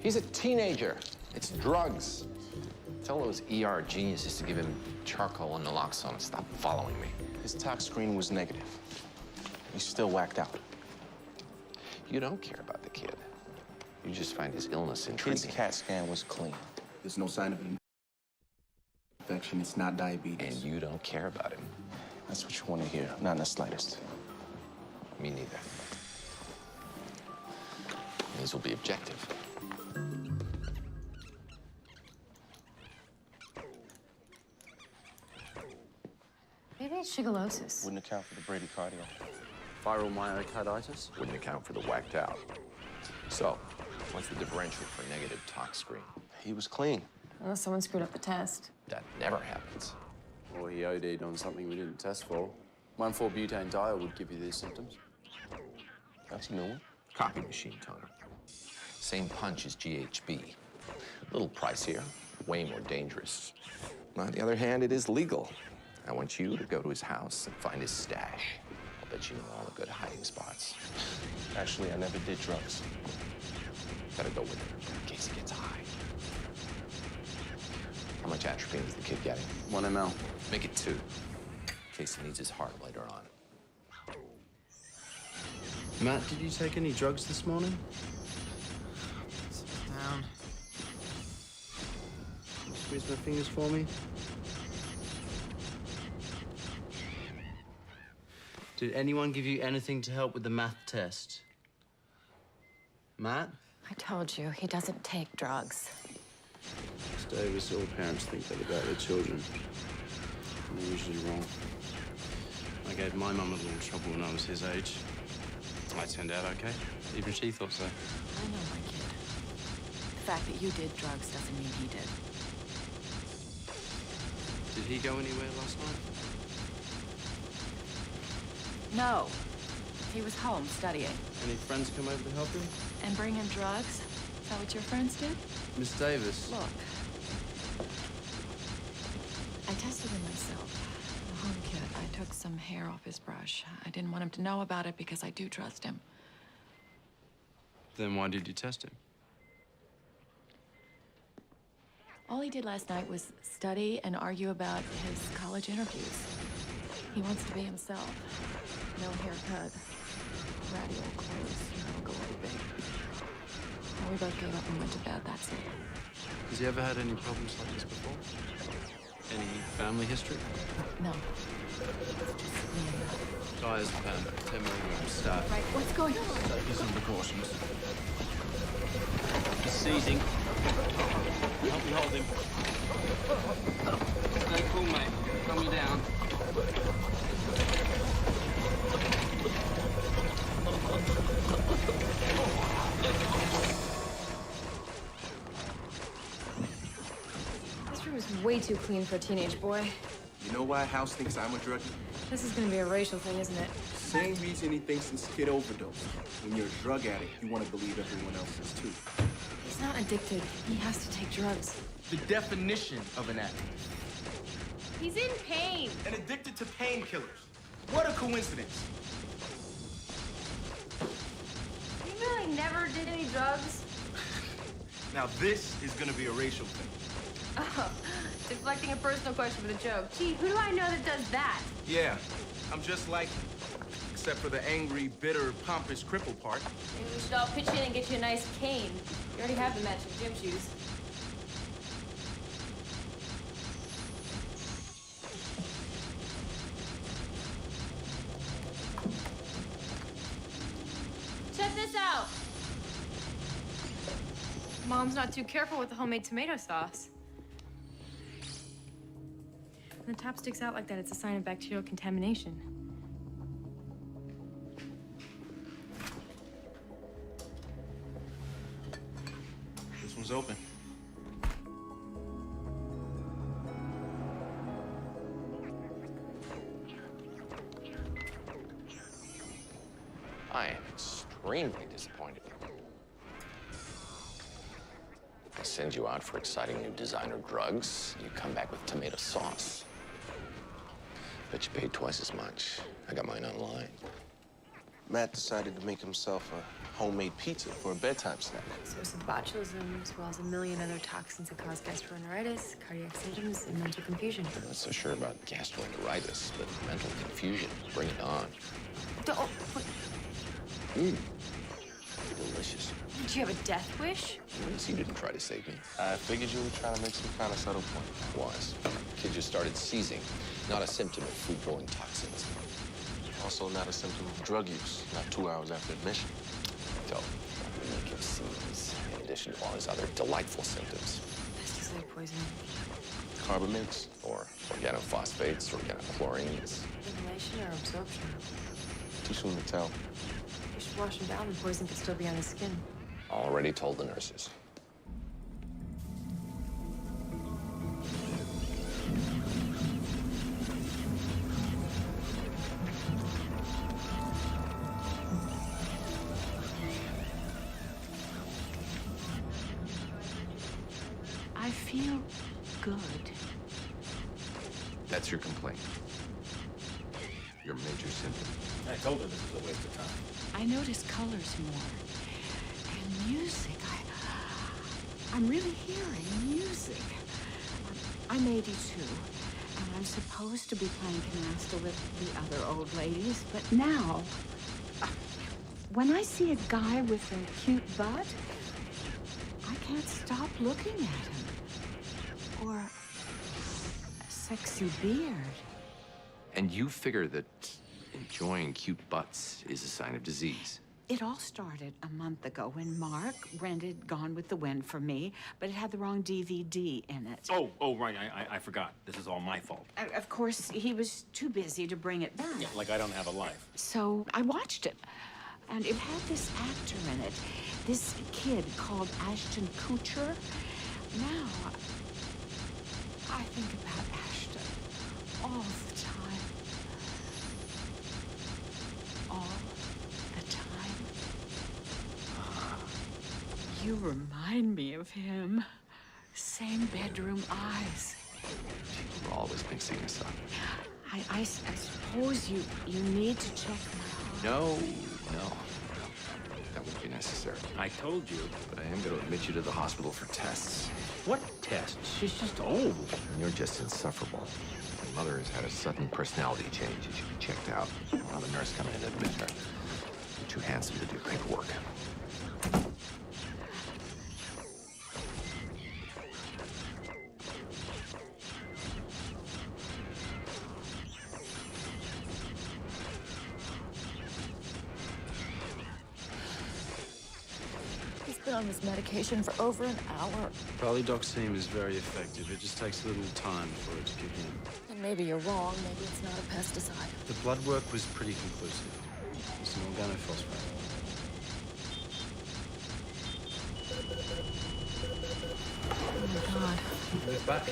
He's a teenager. It's drugs. Tell those ER geniuses to give him charcoal and naloxone and stop following me. His tox screen was negative. He's still whacked out. You don't care about the kid. You just find his illness intriguing. His CAT scan was clean. There's no sign of an infection. It's not diabetes. And you don't care about him. That's what you want to hear. Not in the slightest. Me neither. These will be objective. Maybe it's shigellosis. Wouldn't account for the bradycardia. Viral myocarditis? Wouldn't account for the whacked out. So, what's the differential for negative tox screen? He was clean. Unless someone screwed up the test. That never happens. Or he OD'd on something we didn't test for. 1,4-butane-diol would give you these symptoms. That's a new one. Copy machine toner. Same punch as GHB. A little pricier, way more dangerous. On the other hand, it is legal. I want you to go to his house and find his stash. I'll bet you know all the good hiding spots. Actually, I never did drugs. Better go with him in case he gets high. How much atropine is the kid getting? 1 ml. Make it 2, in case he needs his heart later on. Matt, did you take any drugs this morning? Sit down. Can you squeeze my fingers for me? Did anyone give you anything to help with the math test? Matt? I told you, he doesn't take drugs. Miss Davis, all parents think that about their children. And they're usually wrong. I gave my mum a little trouble when I was his age. I turned out okay. Even she thought so. I know, my kid. The fact that you did drugs doesn't mean he did. Did he go anywhere last night? No. He was home studying. Any friends come over to help him? And bring him drugs? Is that what your friends did? Miss Davis. Look. I tested him myself. The home kit. I took some hair off his brush. I didn't want him to know about it because I do trust him. Then why did you test him? All he did last night was study and argue about his college interviews. He wants to be himself. No haircut. Ratty old clothes. Go over big. And we both gave up and went to bed. That's it. Has he ever had any problems like this before? Any family history? No. Diazepam, 10 milligrams staff. Right, what's going on? Take some precautions. He's seizing. Help me hold him. Stay cool, mate. Calm me down. This room is way too clean for a teenage boy. You know why House thinks I'm a druggie? This is gonna be a racial thing, isn't it? Same reason he thinks this kid overdosed. When you're a drug addict, you want to believe everyone else is too. He's not addicted. He has to take drugs. The definition of an addict. He's in pain. And addicted to painkillers. What a coincidence. You really never did any drugs? Now this is gonna be a racial thing. Oh, deflecting a personal question with a joke. Gee, who do I know that does that? Yeah, I'm just like him. Except for the angry, bitter, pompous cripple part. Maybe we should all pitch in and get you a nice cane. You already have the matching gym shoes. Check this out. Mom's not too careful with the homemade tomato sauce. When the top sticks out like that, it's a sign of bacterial contamination. This one's open. I am extremely disappointed. I send you out for exciting new designer drugs. You come back with tomato sauce. Bet you paid twice as much. I got mine online. Matt decided to make himself a homemade pizza for a bedtime snack. Source of botulism, as well as a million other toxins that cause gastroenteritis, cardiac symptoms, and mental confusion. I'm not so sure about gastroenteritis, but mental confusion. Bring it on. Oh, wait, Delicious. did you have a death wish? Notice you didn't try to save me. I figured you were trying to make some kind of subtle point. Was. Kid just started seizing. Not a symptom of food-borne toxins. Also not a symptom of drug use, not 2 hours after admission. So, we make him seize, in addition to all his other delightful symptoms. Pesticide poisoning. Carbamix. Or organophosphates, organochlorines. Inhalation or absorption? Too soon to tell. You should wash him down. The poison could still be on his skin. Already told the nurses. I feel good. That's your complaint. Your major symptom. I told her this was a waste of time. I notice colors more. And music. I'm really hearing music. I'm 82, and I'm supposed to be playing canasta with the other old ladies, but now, when I see a guy with a cute butt, I can't stop looking at him. Or a sexy beard. And you figure that enjoying cute butts is a sign of disease. It all started a month ago when Mark rented Gone with the Wind for me, but it had the wrong DVD in it. Oh, right. I forgot. This is all my fault. Of course, he was too busy to bring it back. Yeah, like I don't have a life. So I watched it, and it had this actor in it, this kid called Ashton Kutcher. Now, I think about Ashton all the time. All the time. You remind me of him. Same bedroom eyes. We're always mixing us up. I suppose you need to check my heart. No. That wouldn't be necessary. I told you. But I am going to admit you to the hospital for tests. What test? She's just old. And you're just insufferable. Your mother has had a sudden personality change. You should be checked out. I'll have a nurse come in and admit her. You're too handsome to do paperwork. He's been on this medication for over an hour. Polydoxine is very effective. It just takes a little time for it to kick in. And maybe you're wrong. Maybe it's not a pesticide. The blood work was pretty conclusive. It's an organophosphate. Oh my God. Move back.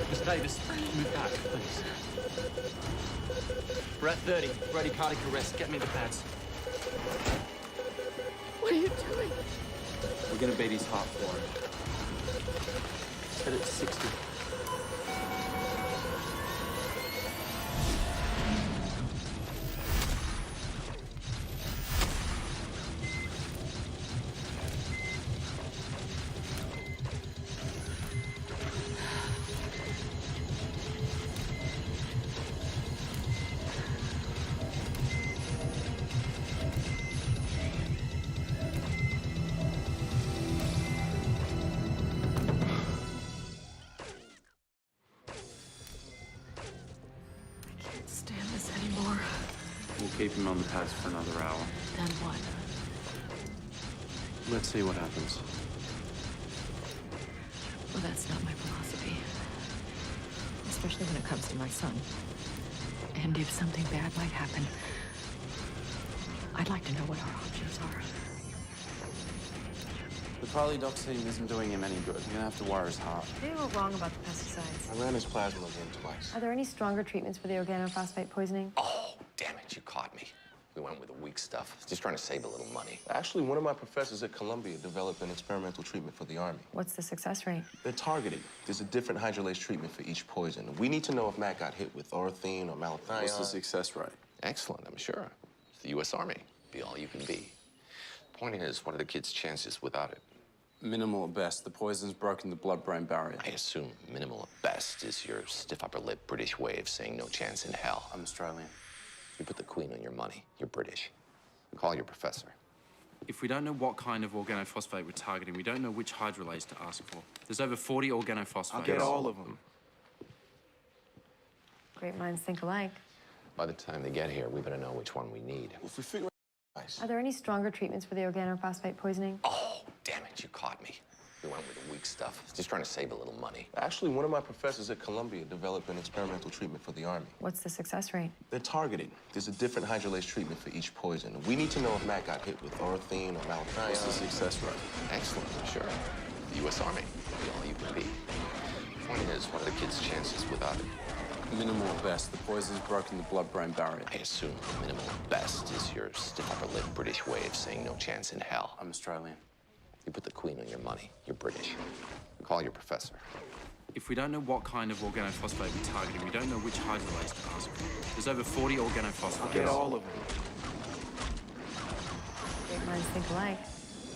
Miss Davis, move back, please. We're at 30. Ready cardiac arrest. Get me the pads. What are you doing? We're gonna baby's heart for it. Set it to 60. Stand this anymore. We'll keep him on the pads for another hour. Then what? Let's see what happens. Well, that's not my philosophy. Especially when it comes to my son. And if something bad might happen, I'd like to know what our options are. The polydoxine isn't doing him any good. You're gonna have to wire his heart. Maybe we're wrong about the pesticides. I ran his plasma again twice. Are there any stronger treatments for the organophosphate poisoning? Oh, damn it, you caught me. We went with the weak stuff. Just trying to save a little money. Actually, one of my professors at Columbia developed an experimental treatment for the Army. What's the success rate? They're targeted. There's a different hydrolase treatment for each poison. We need to know if Matt got hit with orethine or malathion. What's the success rate? Excellent, I'm sure. It's the U.S. Army. be all you can be. Point is, what are the kid's chances without it? Minimal at best. The poison's broken the blood-brain barrier. I assume minimal at best is your stiff upper lip British way of saying no chance in hell. I'm Australian. You put the Queen on your money. You're British. Call your professor. If we don't know what kind of organophosphate we're targeting, we don't know which hydrolase to ask for. There's over 40 organophosphates. I'll get all of them. Great minds think alike. By the time they get here, we better know which one we need. If we figure Are there any stronger treatments for the organophosphate poisoning? Oh, damn it, you caught me. You went with the weak stuff. Just trying to save a little money. Actually, one of my professors at Columbia developed an experimental treatment for the Army. What's the success rate? They're targeted. There's a different hydrolase treatment for each poison. We need to know if Matt got hit with orethine or malthion. What's the success rate? Excellent, sure. The U.S. Army. Be all you can be. Point is, what are the kid's chances without it? Minimal at best. The poison's broken the blood-brain barrier. I assume minimal at best is your stiff upper lip British way of saying no chance in hell. I'm Australian. You put the Queen on your money. You're British. Call your professor. If we don't know what kind of organophosphate we're targeting, we don't know which hydrolase to ask for. There's over 40 organophosphates. I'll get all of them. Great minds think alike.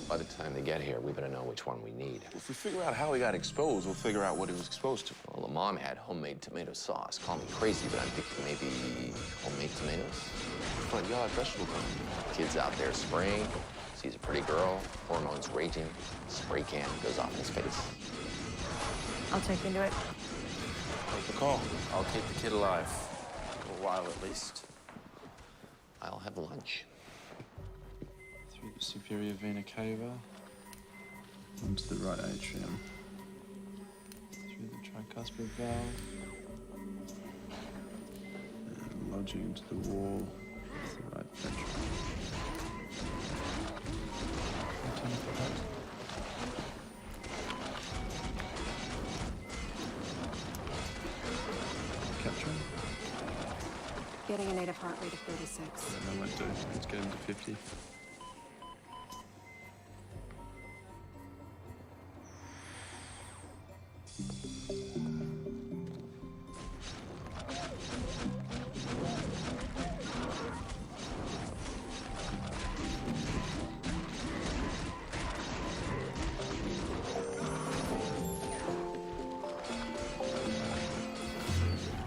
By the time they get here, we better know which one we need. If we figure out how he got exposed, we'll figure out what he was exposed to. Well, the mom had homemade tomato sauce. Call me crazy, but I'm thinking maybe homemade tomatoes? Front yard vegetable garden. Kid's out there spraying, sees a pretty girl, hormones raging, spray can goes off in his face. I'll check into it. Make the call. I'll keep the kid alive. For a while, at least. I'll have lunch. Through the superior vena cava, into the right atrium, through the tricuspid valve, and lodging into the wall of the right ventricle. Capture. Getting a native heart rate of 36. I won't do. Let's get him to 50.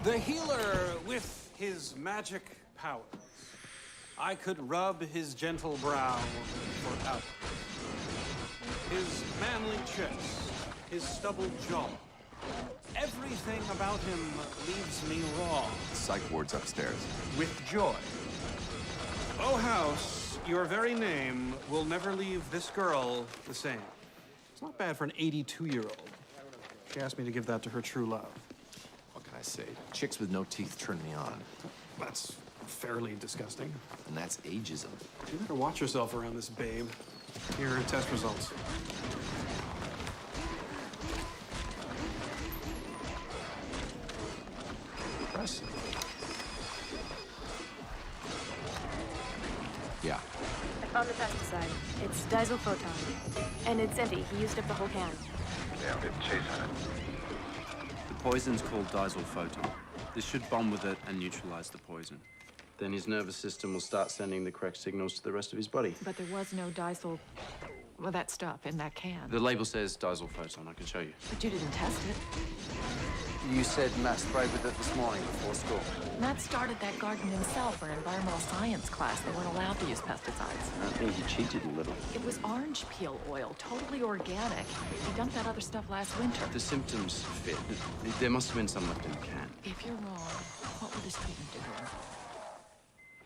The healer with his magic powers. I could rub his gentle brow for hours. His manly chest, his stubble jaw. Everything about him leaves me raw. Psych ward's upstairs. With joy. Oh, house, your very name will never leave this girl the same. It's not bad for an 82-year-old. She asked me to give that to her true love. What can I say? Chicks with no teeth turn me on. That's fairly disgusting. And that's ageism. You better watch yourself around this babe. Here are her test results. Impressive. Yeah. I found the pesticide. It's disulphoton. And it's empty. He used up the whole can. Yeah, we have chase on it. The poison's called disulphoton. This should bond with it and neutralize the poison. Then his nervous system will start sending the correct signals to the rest of his body. But there was no disul... Well, that stuff in that can. The label says disulphoton. I can show you. But you didn't test it. You said Matt sprayed with it this morning before school. Matt started that garden himself for an environmental science class. They weren't allowed to use pesticides. I think he cheated a little. It was orange peel oil, totally organic. He dumped that other stuff last winter. The symptoms fit. There must have been some left in the can. If you're wrong, what would this treatment do to him?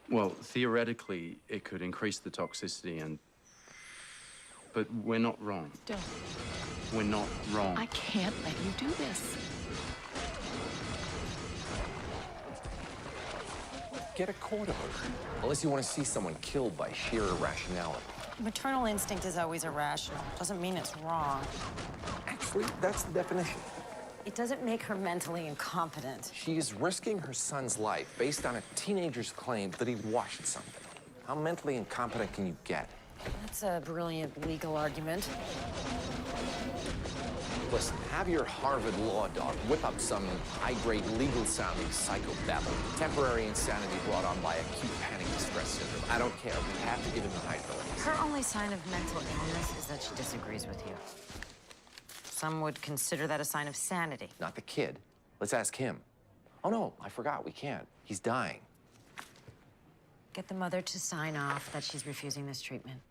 Well, theoretically, it could increase the toxicity and... But we're not wrong. Don't. We're not wrong. I can't let you do this. Get a court order. Unless you want to see someone killed by sheer irrationality. Maternal instinct is always irrational. Doesn't mean it's wrong. Actually, that's the definition. It doesn't make her mentally incompetent. She is risking her son's life based on a teenager's claim that he washed something. How mentally incompetent can you get? That's a brilliant legal argument. Listen, have your Harvard law dog whip up some high-grade legal-sounding psychobabble. Temporary insanity brought on by acute panic distress syndrome. I don't care. We have to give him the hydrolyze. Her only sign of mental illness is that she disagrees with you. Some would consider that a sign of sanity. Not the kid. Let's ask him. Oh, no, I forgot. We can't. He's dying. Get the mother to sign off that she's refusing this treatment.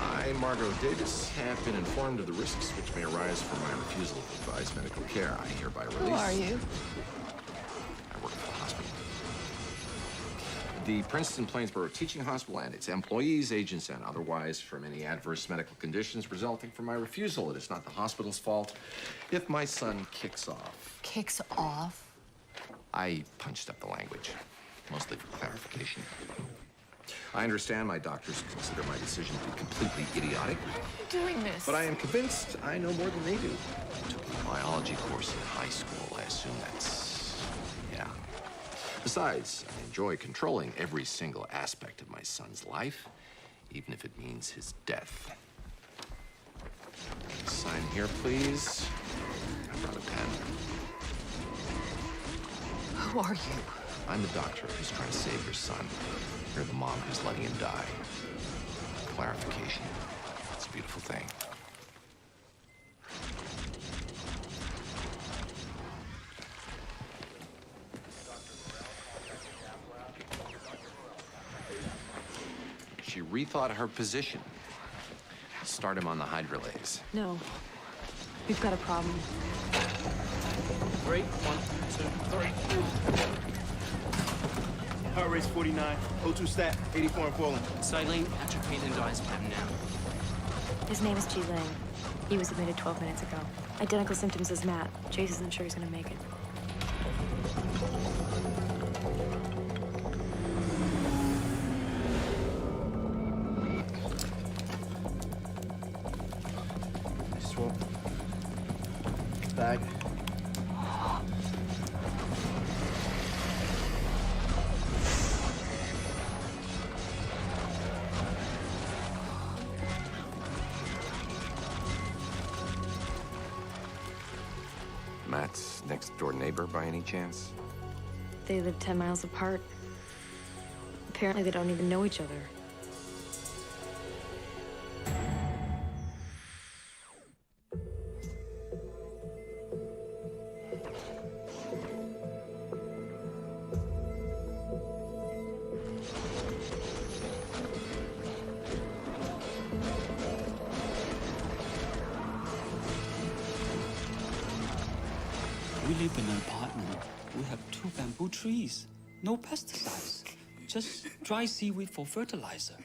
I, Margot Davis, have been informed of the risks which may arise from my refusal to advise medical care. I hereby release... Who are you? I work for the hospital. The Princeton Plainsboro Teaching Hospital and its employees, agents, and otherwise from any adverse medical conditions resulting from my refusal. It is not the hospital's fault if my son kicks off. Kicks off? I punched up the language, mostly for clarification. I understand my doctors consider my decision to be completely idiotic. Why are you doing this? But I am convinced I know more than they do. I took a biology course in high school. I assume that's... yeah. Besides, I enjoy controlling every single aspect of my son's life, even if it means his death. Sign here, please. I brought a pen. Who are you? I'm the doctor who's trying to save your son. You're the mom who's letting him die. Clarification. It's a beautiful thing. She rethought her position. Start him on the hydrolyze. No. We've got a problem. 3, 1, 2, 3. Heart rate's 49. O2 stat, 84 and falling. Saline, atropine, and diazepam now. His name is Ji Ling. He was admitted 12 minutes ago. Identical symptoms as Matt. Chase isn't sure he's gonna make it. Swap. Bag. Matt's next-door neighbor, by any chance? They live 10 miles apart. Apparently, they don't even know each other. We live in an apartment. We have 2 bamboo trees. No pesticides. Just dry seaweed for fertilizer.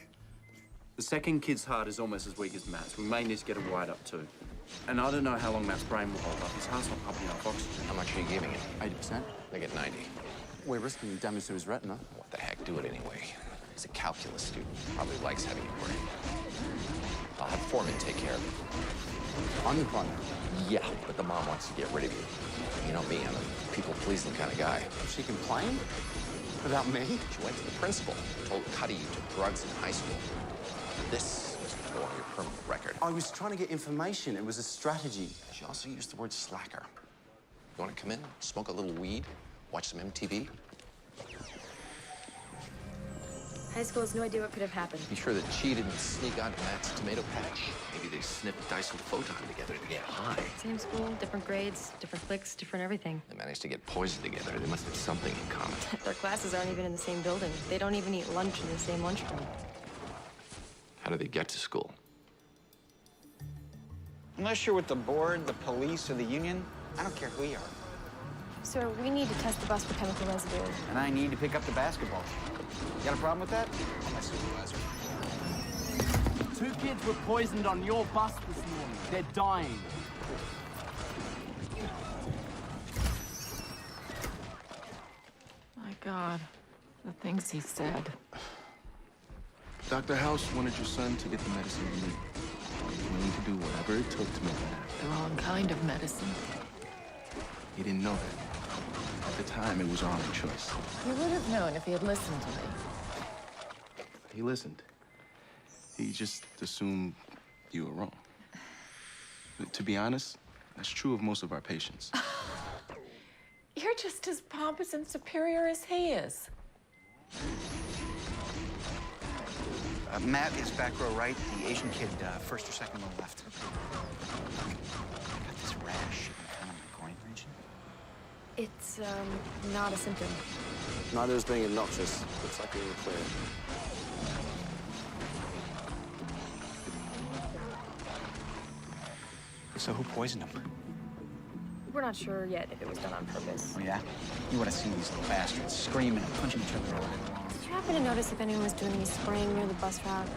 The second kid's heart is almost as weak as Matt's. We may need to get him wired up too. And I don't know how long Matt's brain will hold up. His heart's not pumping enough oxygen. How much are you giving it? 80%. They get 90. We're risking damage to his retina. What the heck? Do it anyway. He's a calculus student. Probably likes having it work. I'll have Foreman take care of it. I'm your partner. Yeah, but the mom wants to get rid of you. You know me, I'm a people-pleasing kind of guy. She complained? About me? She went to the principal, told Cuddy you took drugs in high school. This is to go on your permanent record. I was trying to get information. It was a strategy. She also used the word slacker. You want to come in, smoke a little weed, watch some MTV? High school has no idea what could have happened. Be sure that Chi didn't sneak onto Matt's tomato patch. Maybe they snipped Dyson Photon together to get high. Same school, different grades, different cliques, different everything. They managed to get poisoned together. They must have something in common. Their classes aren't even in the same building. They don't even eat lunch in the same lunchroom. How do they get to school? Unless you're with the board, the police, or the union, I don't care who you are. Sir, we need to test the bus for chemical residue. And I need to pick up the basketball. You got a problem with that? I'm my supervisor. 2 kids were poisoned on your bus this morning. They're dying. My God, the things he said. Dr. House wanted your son to get the medicine you need. do whatever it took to make that happen. The wrong kind of medicine. He didn't know that. At the time, it was our only choice. He would have known if he had listened to me. He listened. He just assumed you were wrong. But to be honest, that's true of most of our patients. You're just as pompous and superior as he is. Matt is back row right. The Asian kid, first or second row left. I got this rash in kind of my groin region. It's, not a symptom. Neither is being obnoxious. Looks like we were clear. So who poisoned him? We're not sure yet if it was done on purpose. Oh, yeah? You want to see these little bastards screaming and punching each other all day long. Did you happen to notice if anyone was doing any spraying near the bus route?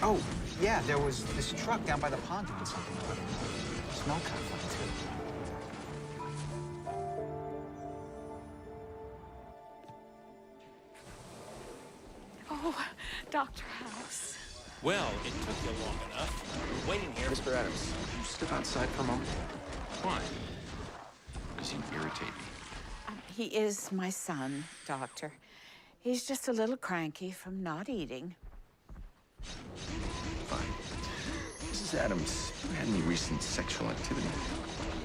Oh, yeah, there was this truck down by the pond doing something. It smelled kind of funny, too. Oh, Dr. House. Well, it took you long enough. Waiting here. Mr. Adams, you step outside for a moment. Why? Because you irritate me. He is my son, Doctor. He's just a little cranky from not eating. Fine. Mrs. Adams, you had any recent sexual activity?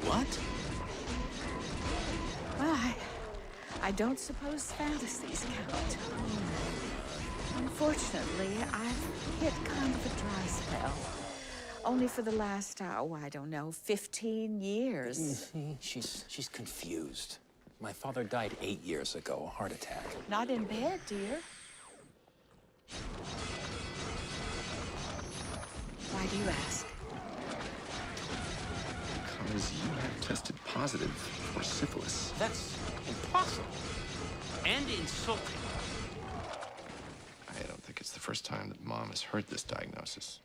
What? Well, I don't suppose fantasies count. Unfortunately, I've hit kind of a dry spell. Only for the last, I don't know, 15 years. She's confused. My father died 8 years ago, a heart attack. Not in bed, dear. Why do you ask? Because you have tested positive for syphilis. That's impossible. And insulting. I don't think it's the first time that Mom has heard this diagnosis.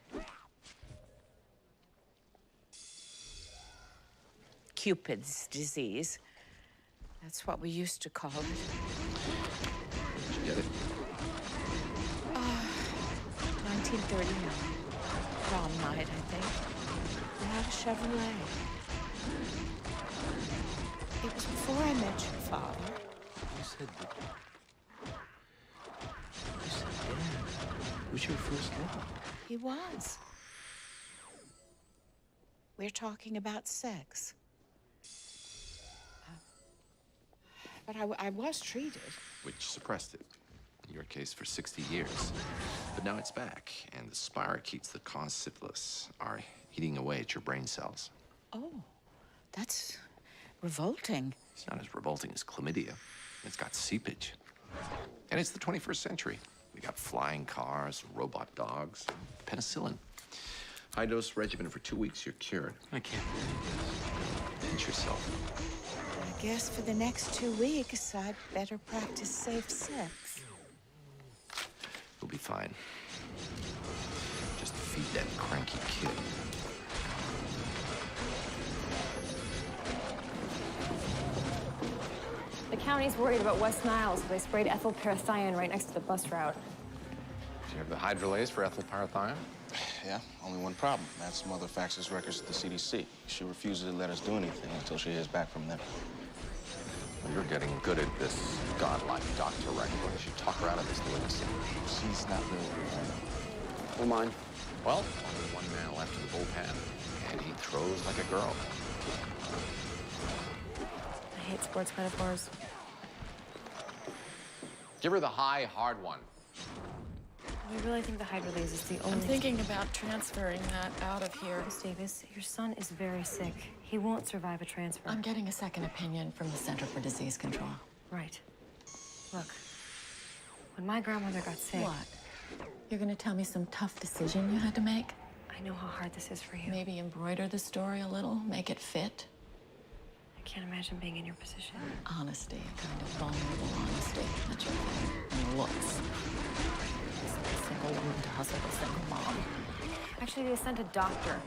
Cupid's disease. That's what we used to call it. Did you get it? 1939. Prom night, I think. We had a Chevrolet. It was before I met your father. You said that. You said Dad was your first love. He was. We're talking about sex. But I was treated. Which suppressed it. In your case, for 60 years. But now it's back, and the spirochetes that cause syphilis are eating away at your brain cells. Oh, that's revolting. It's not as revolting as chlamydia. It's got seepage. And it's the 21st century. We got flying cars, robot dogs, penicillin. High-dose regimen for 2 weeks, you're cured. I can't. Pinch yourself. I guess for the next 2 weeks, I'd better practice safe sex. You'll be fine. Just feed that cranky kid. The county's worried about West Nile, so they sprayed ethyl parathion right next to the bus route. Do you have the hydrolase for ethyl parathion? Yeah, only one problem. Matt's mother faxes records to the CDC. She refuses to let us do anything until she hears back from them. Well, you're getting good at this godlike doctor wrangling. You should talk her out of this lunacy. She's not really right. Well, mine. Well, only one man left in the bullpen, and he throws like a girl. I hate sports metaphors. Give her the high, hard one. I really think the hydrolase is the only... I'm thinking about transferring that out of here. Miss Davis, your son is very sick. He won't survive a transfer. I'm getting a second opinion from the Center for Disease Control. Right. Look, when my grandmother got sick... What? You're gonna tell me some tough decision you had to make? I know how hard this is for you. Maybe embroider the story a little, make it fit? I can't imagine being in your position. Honesty, a kind of vulnerable honesty. That's your thing. And looks. A single woman to hustle a single mom. Actually, they sent a doctor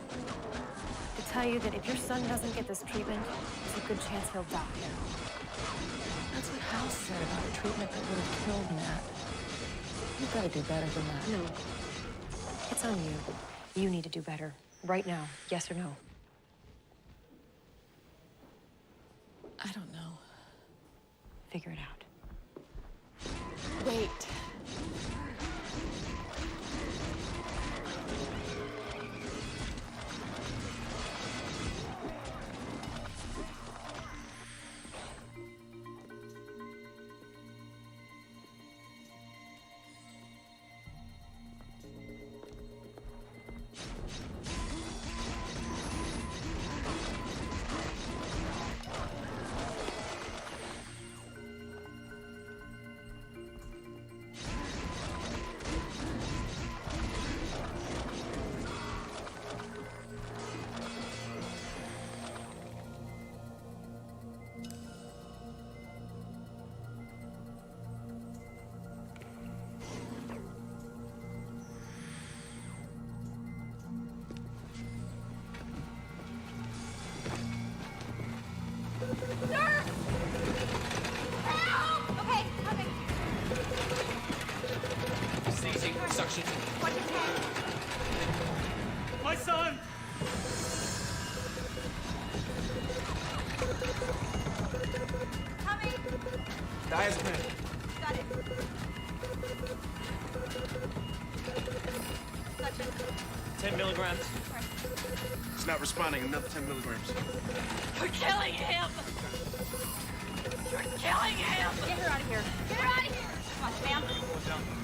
to tell you that if your son doesn't get this treatment, there's a good chance he'll die. That's what House said about a treatment that would have killed Matt. You've got to do better than that. No. It's on you. You need to do better. Right now. Yes or no? I don't know. Figure it out. Wait. Suction. What's his head? My son! Coming. Diazepam. Got it. Suction. 10 milligrams. It's not responding. Another 10 milligrams. You're killing him! You're killing him! Get her out of here. Get her out of here! Come on, ma'am.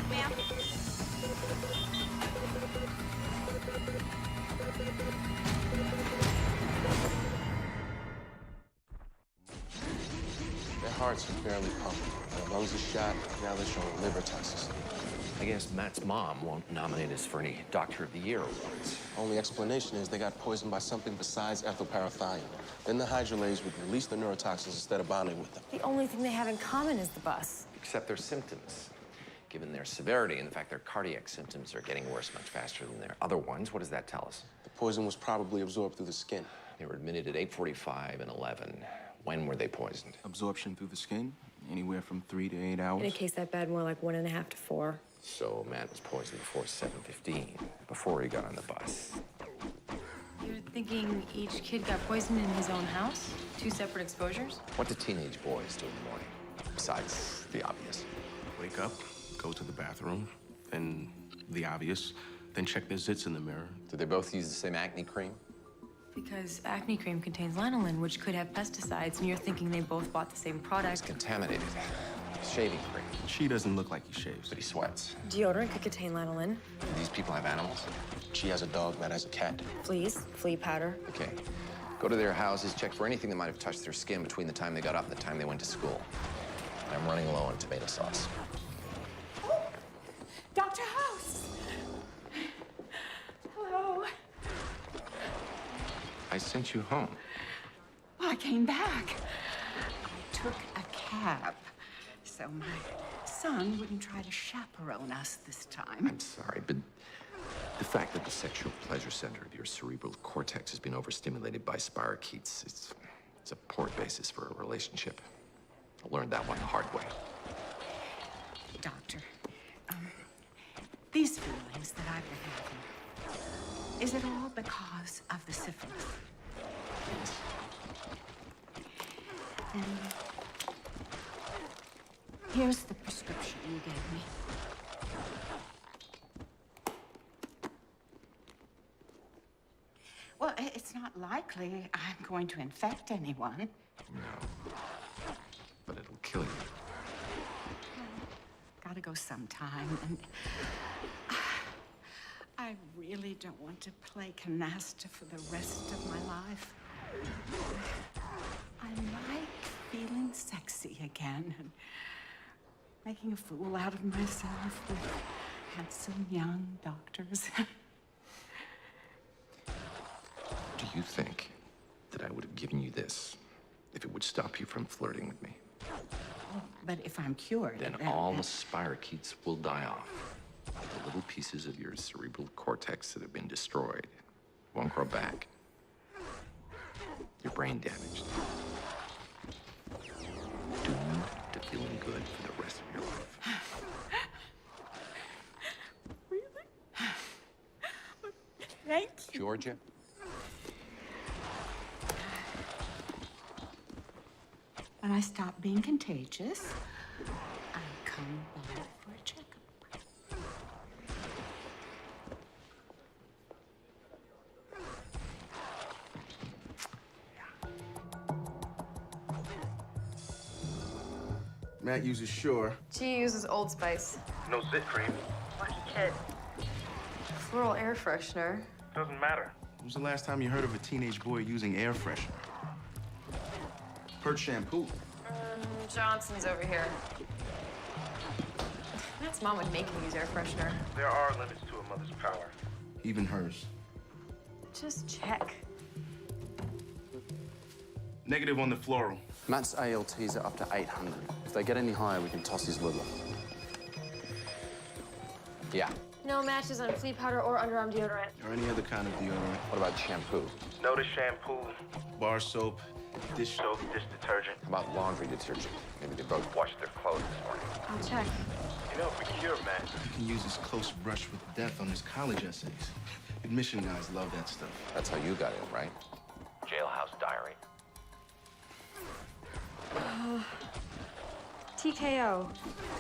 Ma'am. Their hearts are barely pumping. Their lungs are shot. Now they're showing liver toxicity. I guess Matt's mom won't nominate us for any Doctor of the Year awards. Only explanation is they got poisoned by something besides ethylparathione. Then the hydrolase would release the neurotoxins instead of bonding with them. The only thing they have in common is the bus. Except their symptoms. Given their severity and the fact their cardiac symptoms are getting worse much faster than their other ones, what does that tell us? The poison was probably absorbed through the skin. They were admitted at 8:45 and 11. When were they poisoned? Absorption through the skin, anywhere from 3 to 8 hours. In a case that bad, more like 1.5 to 4. So Matt was poisoned before 7:15, before he got on the bus. You're thinking each kid got poisoned in his own house? 2 separate exposures? What do teenage boys do in the morning, besides the obvious? Wake up, go to the bathroom, then the obvious, then check their zits in the mirror. Do they both use the same acne cream? Because acne cream contains lanolin, which could have pesticides, and you're thinking they both bought the same product. It's contaminated. Shaving cream. She doesn't look like he shaves. But he sweats. Deodorant could contain lanolin. Do these people have animals? She has a dog, Matt has a cat. Fleas, flea powder. Okay. Go to their houses, check for anything that might have touched their skin between the time they got up and the time they went to school. I'm running low on tomato sauce. Dr. House! Hello. I sent you home. Well, I came back. Took a cab. So my son wouldn't try to chaperone us this time. I'm sorry, but the fact that the sexual pleasure center of your cerebral cortex has been overstimulated by spirochetes, it's a poor basis for a relationship. I learned that one the hard way. Doctor, these feelings that I've been having, is it all because of the syphilis? And here's the prescription you gave me. Well, it's not likely I'm going to infect anyone. No. But it'll kill you. Gotta go sometime, and I really don't want to play canasta for the rest of my life. I like feeling sexy again and making a fool out of myself with handsome young doctors. Do you think that I would have given you this if it would stop you from flirting with me? But if I'm cured, Then all the spirochetes will die off. The little pieces of your cerebral cortex that have been destroyed won't grow back. Your brain damaged. Doomed to feeling good for the rest of your life. Georgia? When I stop being contagious, I come by for a checkup. Matt uses Sure. She uses Old Spice. No zit cream. Lucky kid. Floral air freshener. Doesn't matter. When was the last time you heard of a teenage boy using air freshener? Pert shampoo. Johnson's over here. Matt's mom would make him use air freshener. There are limits to a mother's power. Even hers. Just check. Negative on the floral. Matt's ALTs are up to 800. If they get any higher, we can toss his liver. Yeah. No matches on flea powder or underarm deodorant. Or any other kind of deodorant. What about shampoo? No to shampoo. Bar soap. Dish soap, dish detergent. How about laundry detergent? Maybe they both Washed their clothes this morning. I'll check. You know, for cure, Matt. You can use his close brush with death on his college essays. Admission guys love that stuff. That's how you got in, right? Jailhouse diary. TKO.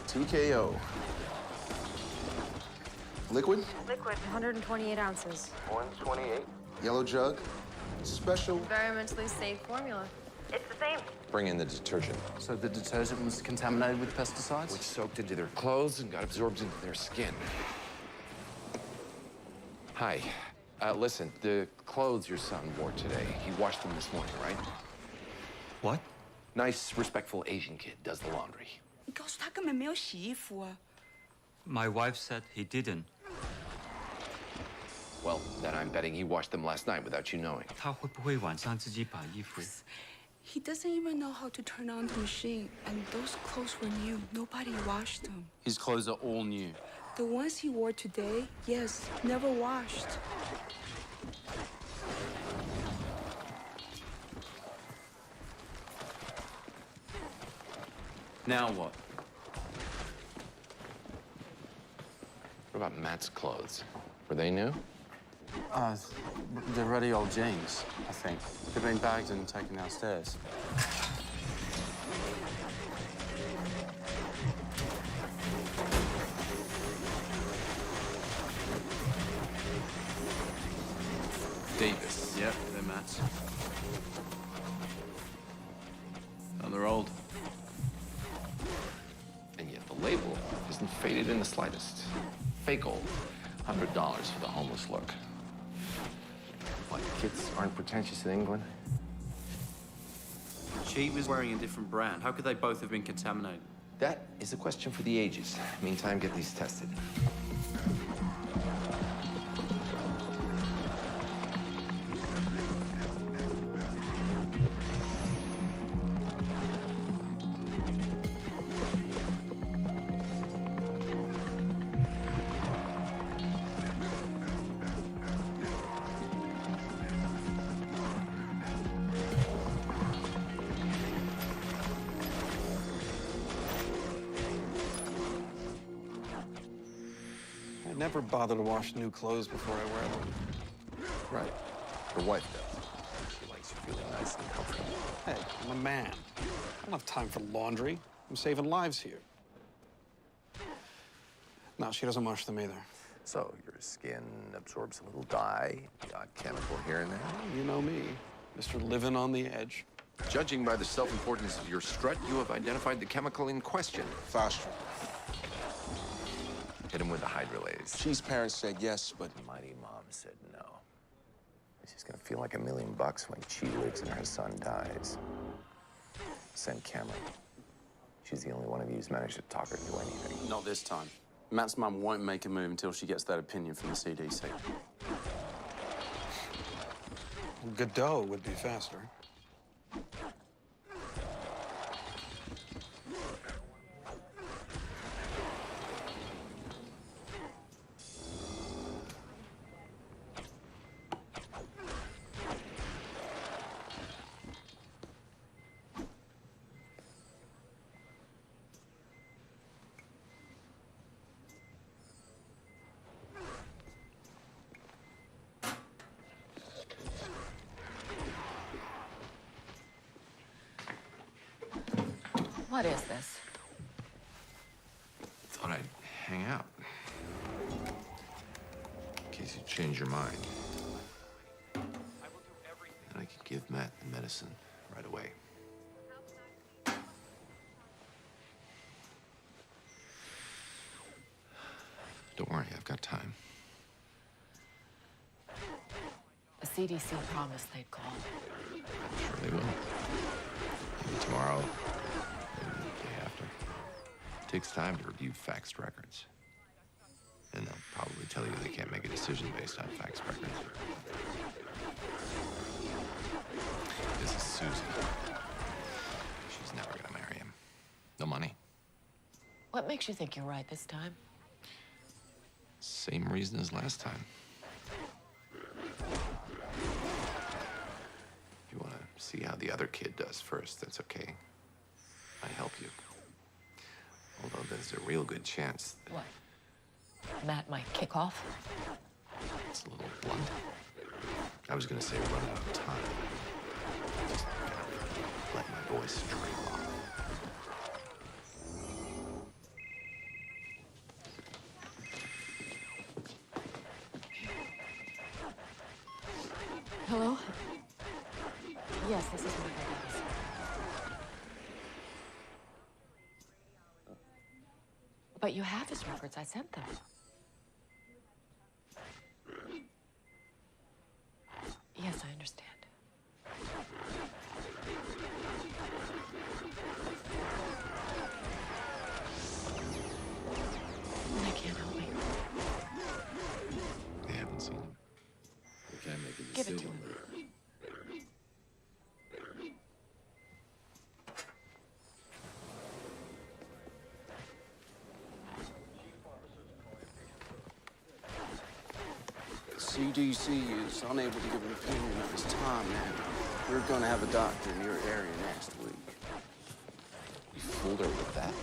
TKO. Liquid? Liquid, 128 ounces. 128. Yellow jug? Special? Environmentally safe formula. It's the same. Bring in the detergent. So the detergent was contaminated with pesticides? Which soaked into their clothes and got absorbed into their skin. Hi. Listen, the clothes your son wore today, he washed them this morning, right? What? Nice, respectful Asian kid does the laundry. 你告诉他根本没有洗衣服啊。 My wife said he didn't. Well, then I'm betting he washed them last night without you knowing. 他会不会晚上自己把衣服 He doesn't even know how to turn on the machine, and those clothes were new. Nobody washed them. His clothes are all new. The ones he wore today, yes, never washed. Now what? What about Matt's clothes? Were they new? They're ruddy old jeans, I think. They've been bagged and taken downstairs. Davis. Yep, they're Matt's. Oh, they're old. And yet the label isn't faded in the slightest. Fake old. $100 for the homeless look. What, kids aren't pretentious in England? She was wearing a different brand. How could they both have been contaminated? That is a question for the ages. Meantime, get these tested. I never bother to wash new clothes before I wear them. Right. Your wife does. She likes you feeling nice and comfortable. Hey, I'm a man. I don't have time for laundry. I'm saving lives here. No, she doesn't wash them either. So your skin absorbs a little dye, the odd chemical here and there. You know me, Mr. Living on the Edge. Judging by the self-importance of your strut, you have identified the chemical in question. Phosphor. Hit him with the hydrolase. She's parents said yes, but Mighty mom said no. She's gonna feel like $1 million when she lives and her son dies. Send Cameron. She's the only one of you who's managed to talk her into anything. Not this time. Matt's mum won't make a move until she gets that opinion from the CDC. Godot would be faster. What is this? Thought I'd hang out. In case you change your mind. And I could give Matt the medicine right away. Don't worry, I've got time. The CDC promised they'd call. I'm sure they will. Maybe tomorrow, maybe the day after. It takes time to review faxed records. And they'll probably tell you they can't make a decision based on faxed records. This is Susie. She's never gonna marry him. No money. What makes you think you're right this time? Same reason as last time. If you want to see how the other kid does first, that's okay. I help you. Although there's a real good chance that What? Matt might kick off? it's a little blunt. I was gonna say run out of time. Just let my voice trail off. Hello? Yes, this is my house. But you have his records. I sent them. Yes, I understand. They can't help me. They haven't seen him. We can't make a Give it to decision. him. CDC is unable to give an opinion of his time now. We're gonna have a doctor in your area next week. You fooled her with that?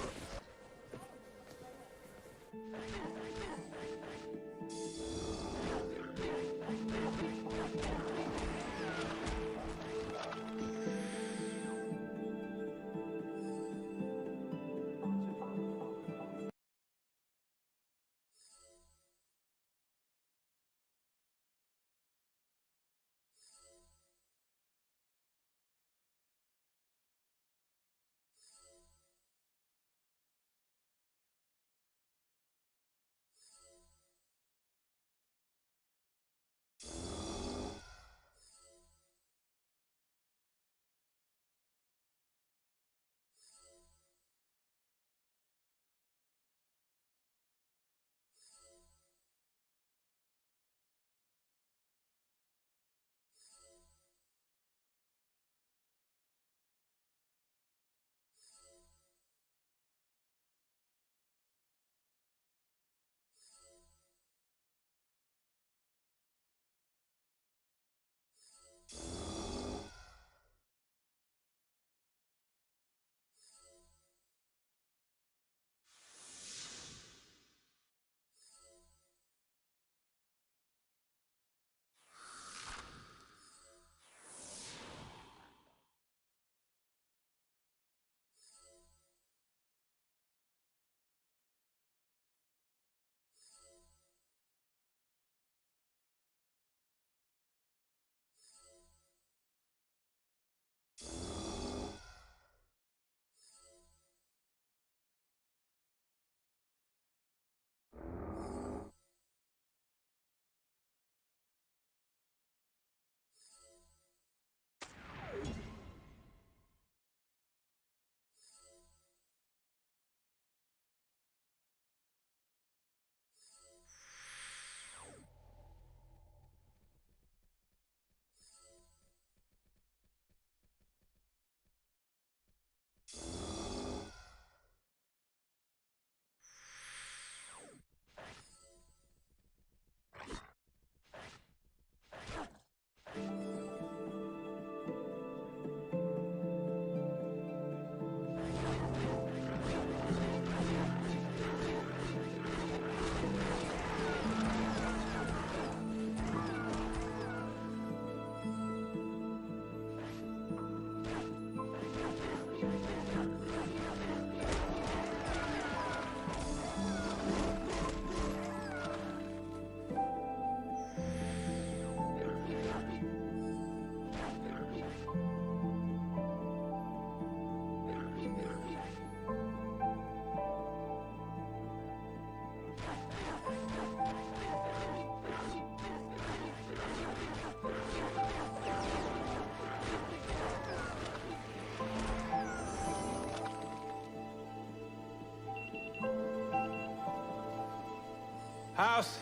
House.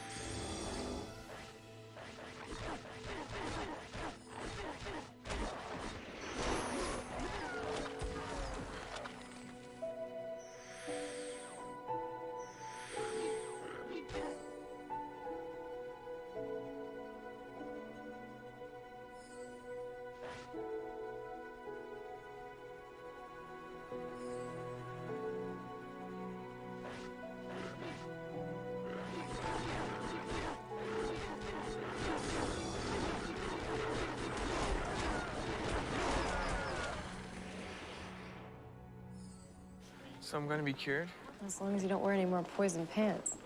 So I'm gonna be cured? As long as you don't wear any more poison pants.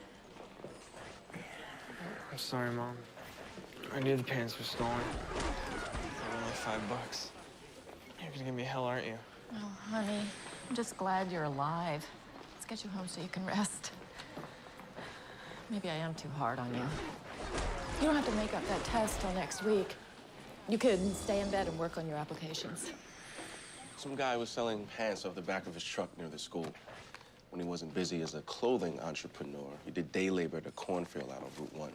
I'm sorry, Mom. I knew the pants were stolen. They were only $5. You're gonna give me hell, aren't you? Oh, honey, I'm just glad you're alive. Let's get you home so you can rest. Maybe I am too hard on you. You don't have to make up that test till next week. You could stay in bed and work on your applications. Some guy was selling pants off the back of his truck near the school. When he wasn't busy as a clothing entrepreneur, he did day labor at a cornfield out on Route 1.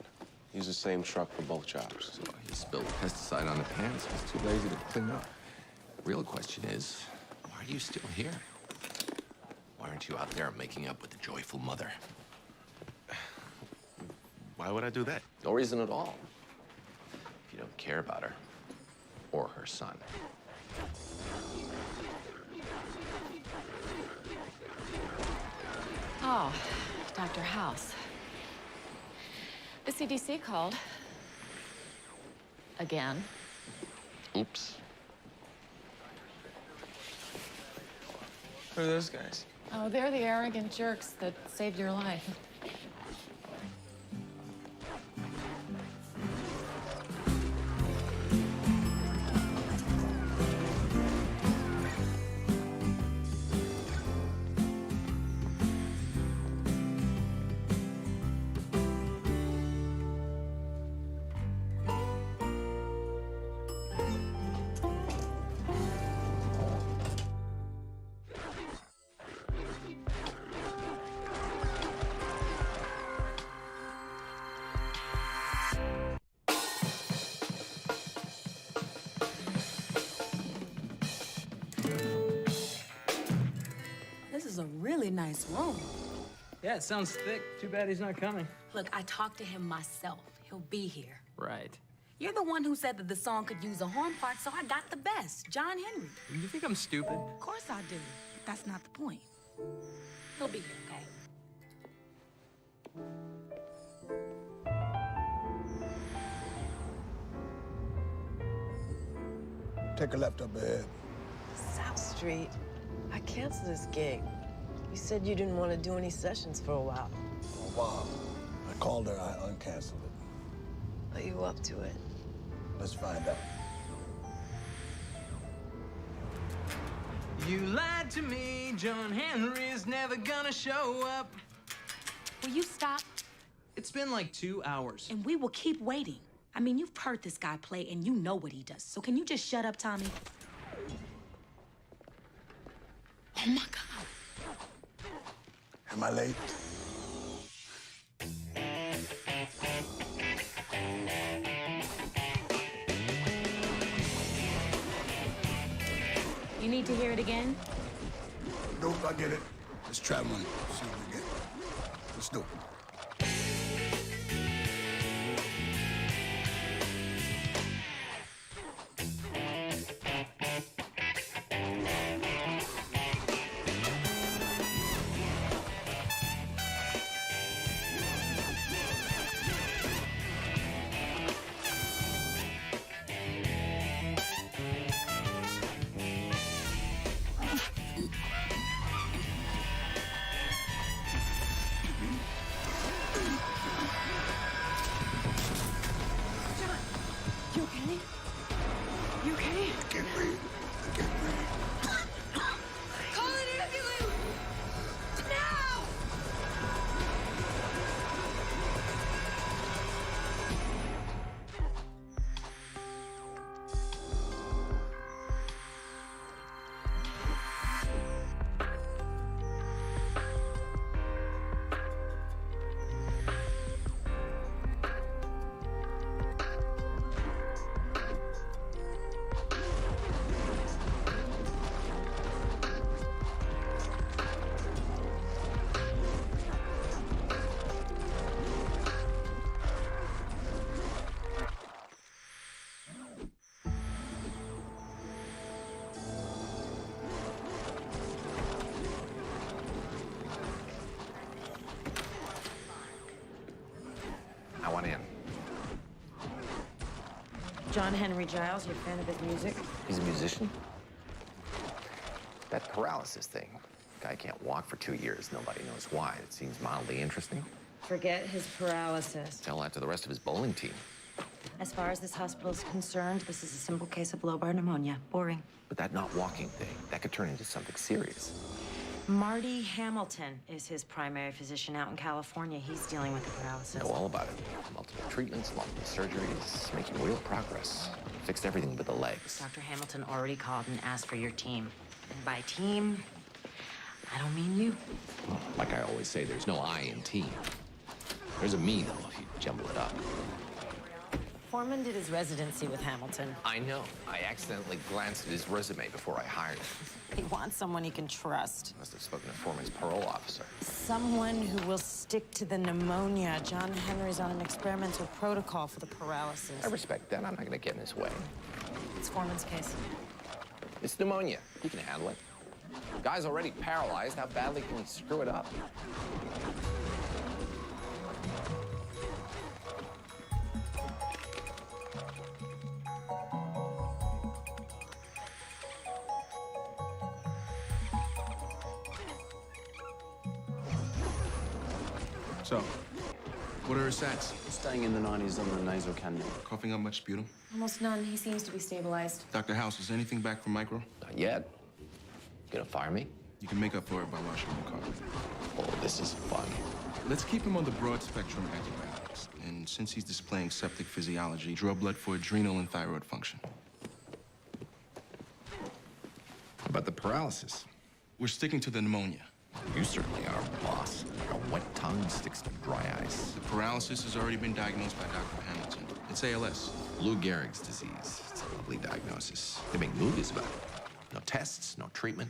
He used the same truck for both jobs. So he spilled pesticide on the pants. He was too lazy to clean up. The real question is, why are you still here? Why aren't you out there making up with the joyful mother? Why would I do that? No reason at all. If you don't care about her or her son. Oh, Dr. House. The CDC called. Again. Oops. Who are those guys? Oh, they're the arrogant jerks that saved your life. This is a really nice room. Yeah, it sounds thick. Too bad he's not coming. Look, I talked to him myself. He'll be here. Right. You're the one who said that the song could use a horn part, so I got the best, John Henry. You think I'm stupid? Of course I do, but that's not the point. He'll be here, okay? Take a left up ahead. South Street. I canceled this gig. You said you didn't want to do any sessions for a while. For a while. I called her, I uncanceled it. Are you up to it? Let's find out. You lied to me. John Henry's never gonna show up. Will you stop? It's been like 2 hours. And we will keep waiting. I mean, you've heard this guy play, and you know what he does. So can you just shut up, Tommy? Oh, my God. Am I late? You need to hear it again? Nope, I get it. Let's try one. See what we get. Let's do it. You okay? You okay? I can't breathe. I can't breathe. Call an ambulance! Now! John Henry Giles, you a fan of his music? He's a musician? That paralysis thing. Guy can't walk for 2 years. Nobody knows why. It seems mildly interesting. Forget his paralysis. Tell that to the rest of his bowling team. As far as this hospital is concerned, this is a simple case of lobar pneumonia. Boring. But that not walking thing, that could turn into something serious. Marty Hamilton is his primary physician out in California. He's dealing with the paralysis. Know all about it. Multiple treatments, multiple surgeries, making real progress. Fixed everything but the legs. Dr. Hamilton already called and asked for your team. And by team, I don't mean you. Well, like I always say, there's no I in team. There's a me, though, if you jumble it up. Foreman did his residency with Hamilton. I know. I accidentally glanced at his resume before I hired him. He wants someone he can trust. Must have spoken to Foreman's parole officer. Someone who will stick to the pneumonia. John Henry's on an experimental protocol for the paralysis. I respect that. I'm not going to get in his way. It's Foreman's case. It's pneumonia. He can handle it. Guy's already paralyzed. How badly can he screw it up? So, what are her stats? Staying in the 90s on the nasal cannula. Coughing up much sputum? Almost none. He seems to be stabilized. Dr. House, is anything back from micro? Not yet. Gonna fire me? You can make up for it by washing your car. Oh, this is fun. Let's keep him on the broad spectrum antibiotics. And since he's displaying septic physiology, draw blood for adrenal and thyroid function. How about the paralysis? We're sticking to the pneumonia. You certainly are, boss. Like a wet tongue sticks to dry ice. The paralysis has already been diagnosed by Dr. Hamilton. It's ALS. Lou Gehrig's disease. It's a lovely diagnosis. They make movies about it. No tests, no treatment.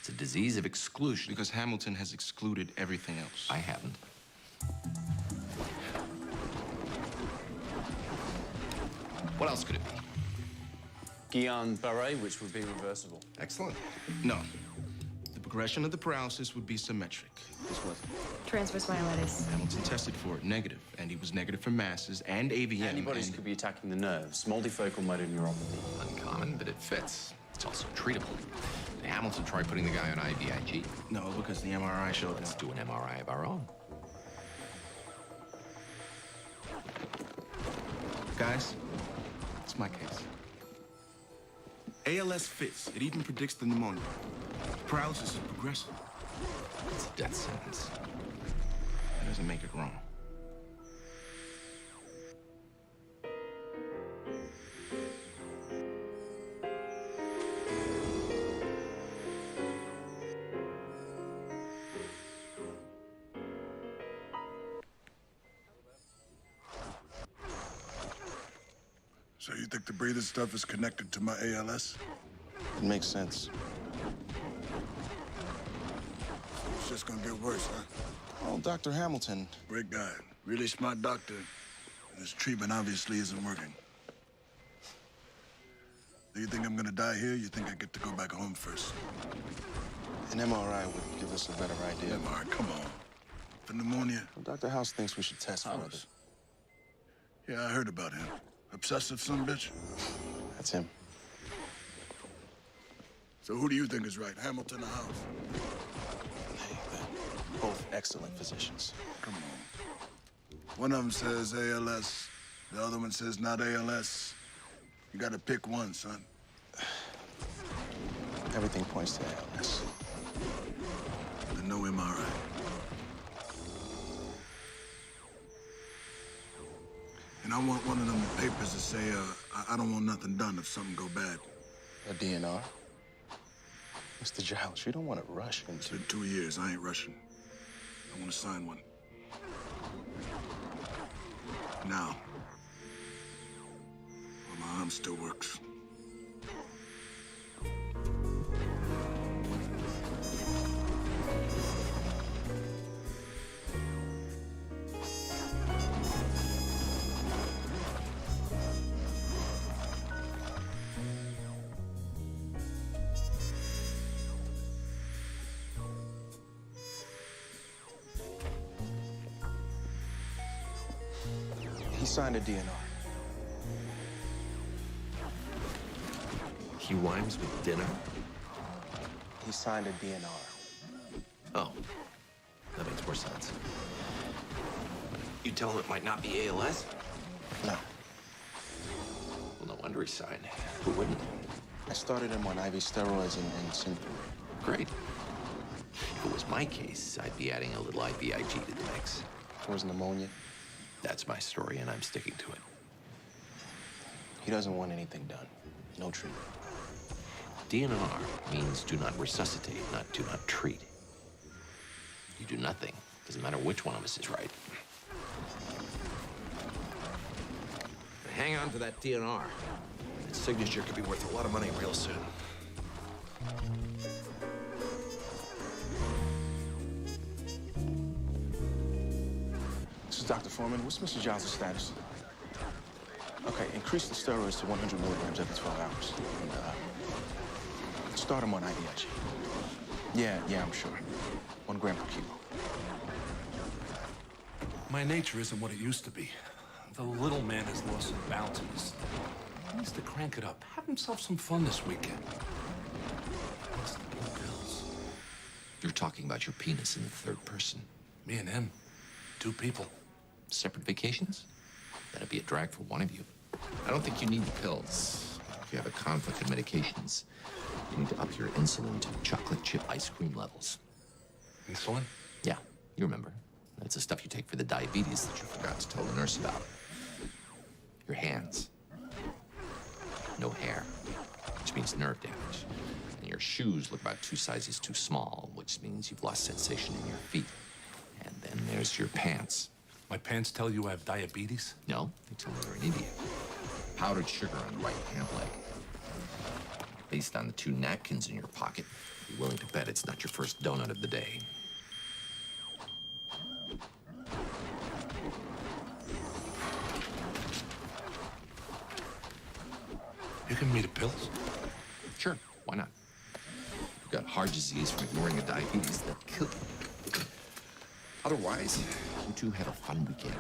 It's a disease of exclusion. Because Hamilton has excluded everything else. I haven't. What else could it be? Guillain-Barré, which would be reversible. Excellent. No. The progression of the paralysis would be symmetric. This was Transverse myelitis. Hamilton tested for it negative, and he was negative for masses and AVM. Antibodies could be attacking the nerves. Multifocal motor neuropathy. Uncommon, but it fits. It's also treatable. Did Hamilton try putting the guy on IVIG? No, because the MRI showed Let's do an MRI of our own. Guys, it's my case. ALS fits. It even predicts the pneumonia. Paralysis is progressive. It's a death sentence. That doesn't make it wrong. So you think the breathing stuff is connected to my ALS? It makes sense. It's just gonna get worse, huh? Oh, Dr. Hamilton. Great guy. Really smart doctor. And his treatment obviously isn't working. Do you think I'm gonna die here? You think I get to go back home first? An MRI would give us a better idea. MRI, come on. For pneumonia? Well, Dr. House thinks we should test for it. Yeah, I heard about him. Obsessive son bitch? That's him. So who do you think is right, Hamilton or House? Hey, they're both excellent physicians. Come on. One of them says ALS, the other one says not ALS. You gotta pick one, son. Everything points to ALS. Then no MRI. And I want one of them papers to say, I don't want nothing done if something go bad. A DNR? Mr. Giles, you don't want to rush into... It's been 2 years. I ain't rushing. I want to sign one. Now. While my arm still works. He signed a DNR. rhymes with dinner? He signed a DNR. Oh, that makes more sense. You tell him it might not be ALS? No. Well, no wonder he signed. Who wouldn't? I started him on IV steroids and Synthroid. Great. If it was my case, I'd be adding a little IVIG to the mix. For his pneumonia? That's my story, and I'm sticking to it. He doesn't want anything done. No treatment. DNR means do not resuscitate, not do not treat. You do nothing. Doesn't matter which one of us is right. But hang on to that DNR. Its signature could be worth a lot of money real soon. This is Dr. Foreman. What's Mr. Giles' status? Okay, increase the steroids to 100 milligrams every 12 hours. And, start him on IVIG. Yeah, I'm sure. 1 gram per kilo. My nature isn't what it used to be. The little man has lost some bounces. He needs to crank it up. Have himself some fun this weekend. What's the blue pills? You're talking about your penis in the third person. Me and him. 2 people. Separate vacations? That'd be a drag for one of you. I don't think you need the pills. If you have a conflict of medications, you need to up your insulin to chocolate chip ice cream levels. Insulin? Yeah, you remember. That's the stuff you take for the diabetes that you forgot to tell the nurse about. Your hands. No hair, which means nerve damage. And your shoes look about 2 sizes too small, which means you've lost sensation in your feet. And then there's your pants. My pants tell you I have diabetes? No, they tell me you're an idiot. Powdered sugar on the right pant leg. Based on the 2 napkins in your pocket, you're willing to bet it's not your first donut of the day. You give me the pills? Sure, why not? You've got heart disease from ignoring a diabetes that killed you. Otherwise, you two have a fun weekend.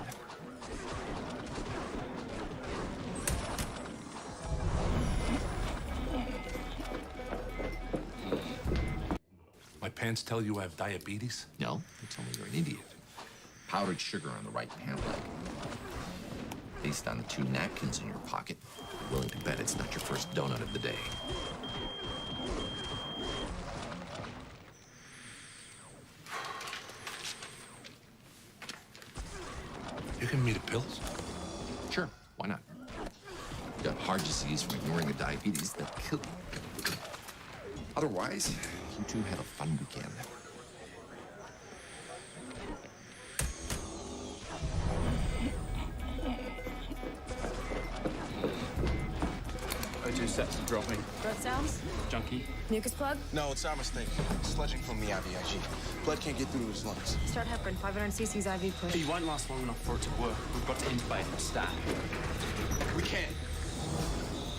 My pants tell you I have diabetes? No, they tell me you're an idiot. Powdered sugar on the right pant leg. Based on the 2 napkins in your pocket, you're willing to bet it's not your first donut of the day. You give me the pills? Sure, why not? You've got heart disease from ignoring a diabetes that killed you. Otherwise, you two have a fun weekend. O2 sets are dropping. Throat sounds? Junkie. Mucus plug? No, it's our mistake. Sludging from the IVIG. Blood can't get through to his lungs. Start heparin, 500 cc's IV push. He won't last long enough for it to work. We've got to intubate and stat. We can't.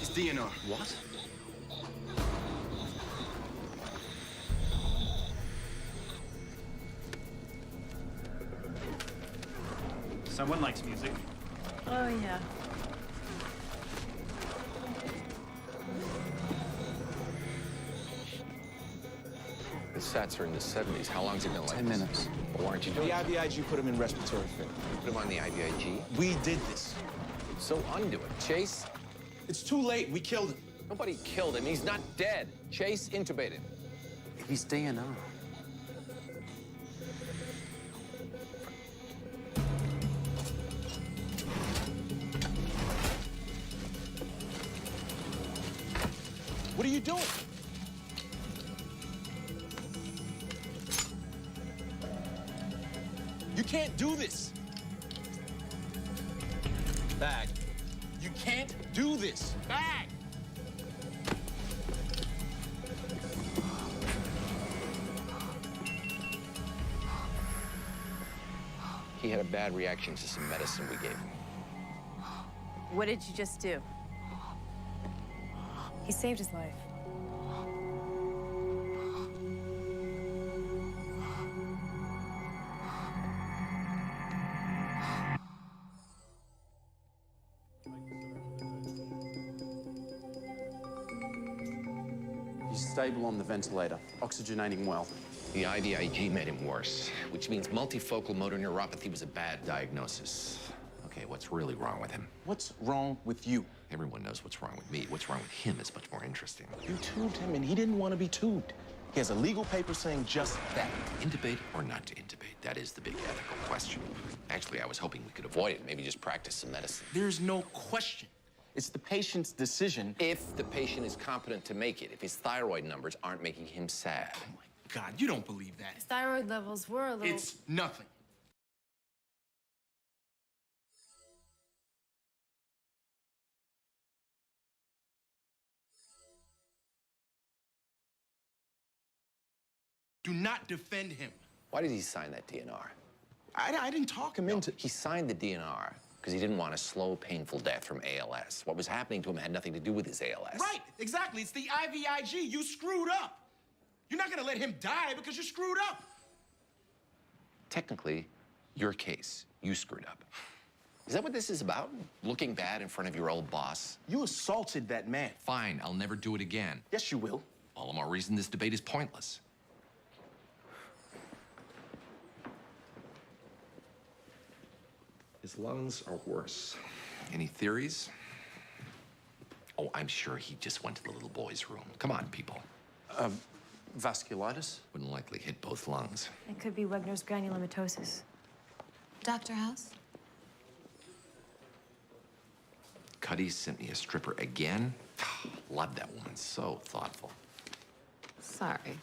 It's DNR. What? Someone likes music. Oh, yeah. The sats are in the 70s. How long's it been like 10 this? minutes. Well, why aren't you doing The it? IVIG put him in respiratory failure. Put him on the IVIG? We did this. So undo it. Chase? It's too late. We killed him. Nobody killed him. He's not dead. Chase intubated. He's DNR. What are you doing? You can't do this. Bag. You can't do this. Bag. He had a bad reaction to some medicine we gave him. What did you just do? He saved his life. He's stable on the ventilator, oxygenating well. The IVIG made him worse, which means multifocal motor neuropathy was a bad diagnosis. Okay, what's really wrong with him? What's wrong with you? Everyone knows what's wrong with me. What's wrong with him is much more interesting. You tubed him and he didn't want to be tubed. He has a legal paper saying just that. Intubate or not to intubate? That is the big ethical question. Actually, I was hoping we could avoid it. Maybe just practice some medicine. There's no question. It's the patient's decision. If the patient is competent to make it, if his thyroid numbers aren't making him sad. Oh my God, you don't believe that. His thyroid levels were a little... It's nothing. Do not defend him. Why did he sign that DNR? I didn't talk him into... He signed the DNR because he didn't want a slow, painful death from ALS. What was happening to him had nothing to do with his ALS. Right, exactly. It's the IVIG. You screwed up. You're not gonna let him die because you're screwed up. Technically, your case, you screwed up. Is that what this is about? Looking bad in front of your old boss? You assaulted that man. Fine, I'll never do it again. Yes, you will. All the more reason this debate is pointless. His lungs are worse. Any theories? Oh, I'm sure he just went to the little boy's room. Come on, people. Vasculitis? Wouldn't likely hit both lungs. It could be Wegener's granulomatosis. Dr. House? Cuddy sent me a stripper again. Love that woman. So thoughtful. Sorry.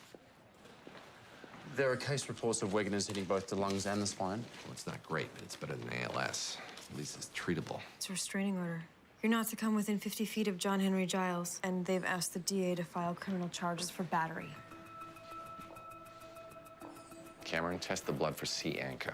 There are case reports of Wegener's hitting both the lungs and the spine. Well, it's not great, but it's better than ALS. At least it's treatable. It's a restraining order. You're not to come within 50 feet of John Henry Giles, and they've asked the DA to file criminal charges for battery. Cameron, test the blood for C. ANCA.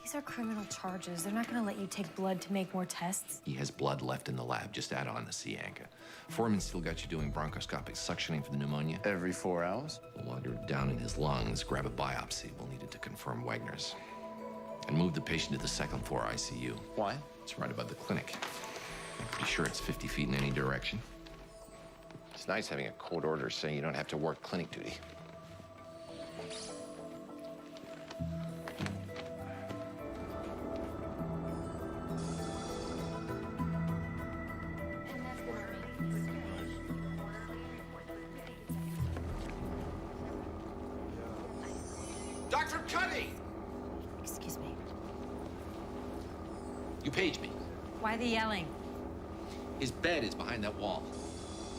These are criminal charges. They're not going to let you take blood to make more tests. He has blood left in the lab. Just add on the C. ANCA. Foreman still got you doing bronchoscopic suctioning for the pneumonia. Every 4 hours? While you're down in his lungs, grab a biopsy. We'll need it to confirm Wegener's. And move the patient to the second floor ICU. Why? It's right above the clinic. I'm pretty sure it's 50 feet in any direction. It's nice having a court order saying you don't have to work clinic duty. Dr. Cuddy! Excuse me. You paged me. Why the yelling? His bed is behind that wall.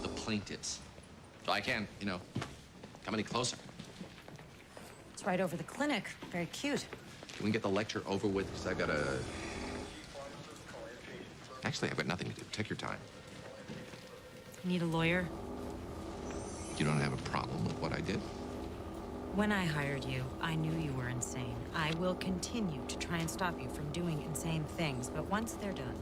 The plaintiff's. So I can't, come any closer. It's right over the clinic. Very cute. Can we get the lecture over with? Because I've got a... Actually, I've got nothing to do. Take your time. Need a lawyer? You don't have a problem with what I did? When I hired you, I knew you were insane. I will continue to try and stop you from doing insane things, but once they're done,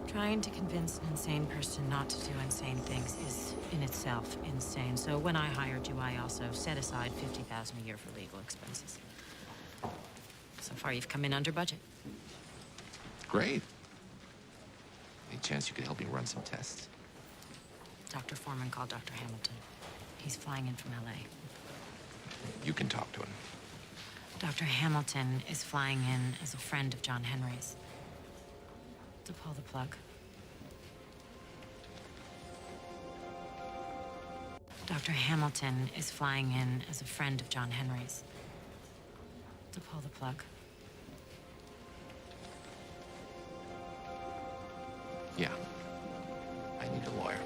trying to convince an insane person not to do insane things is in itself insane. So when I hired you, I also set aside $50,000 a year for legal expenses. So far, you've come in under budget. Great. Any chance you could help me run some tests? Dr. Foreman called Dr. Hamilton. He's flying in from LA. You can talk to him. Dr. Hamilton is flying in as a friend of John Henry's. To pull the plug. Dr. Hamilton is flying in as a friend of John Henry's. To pull the plug. Yeah. I need a lawyer.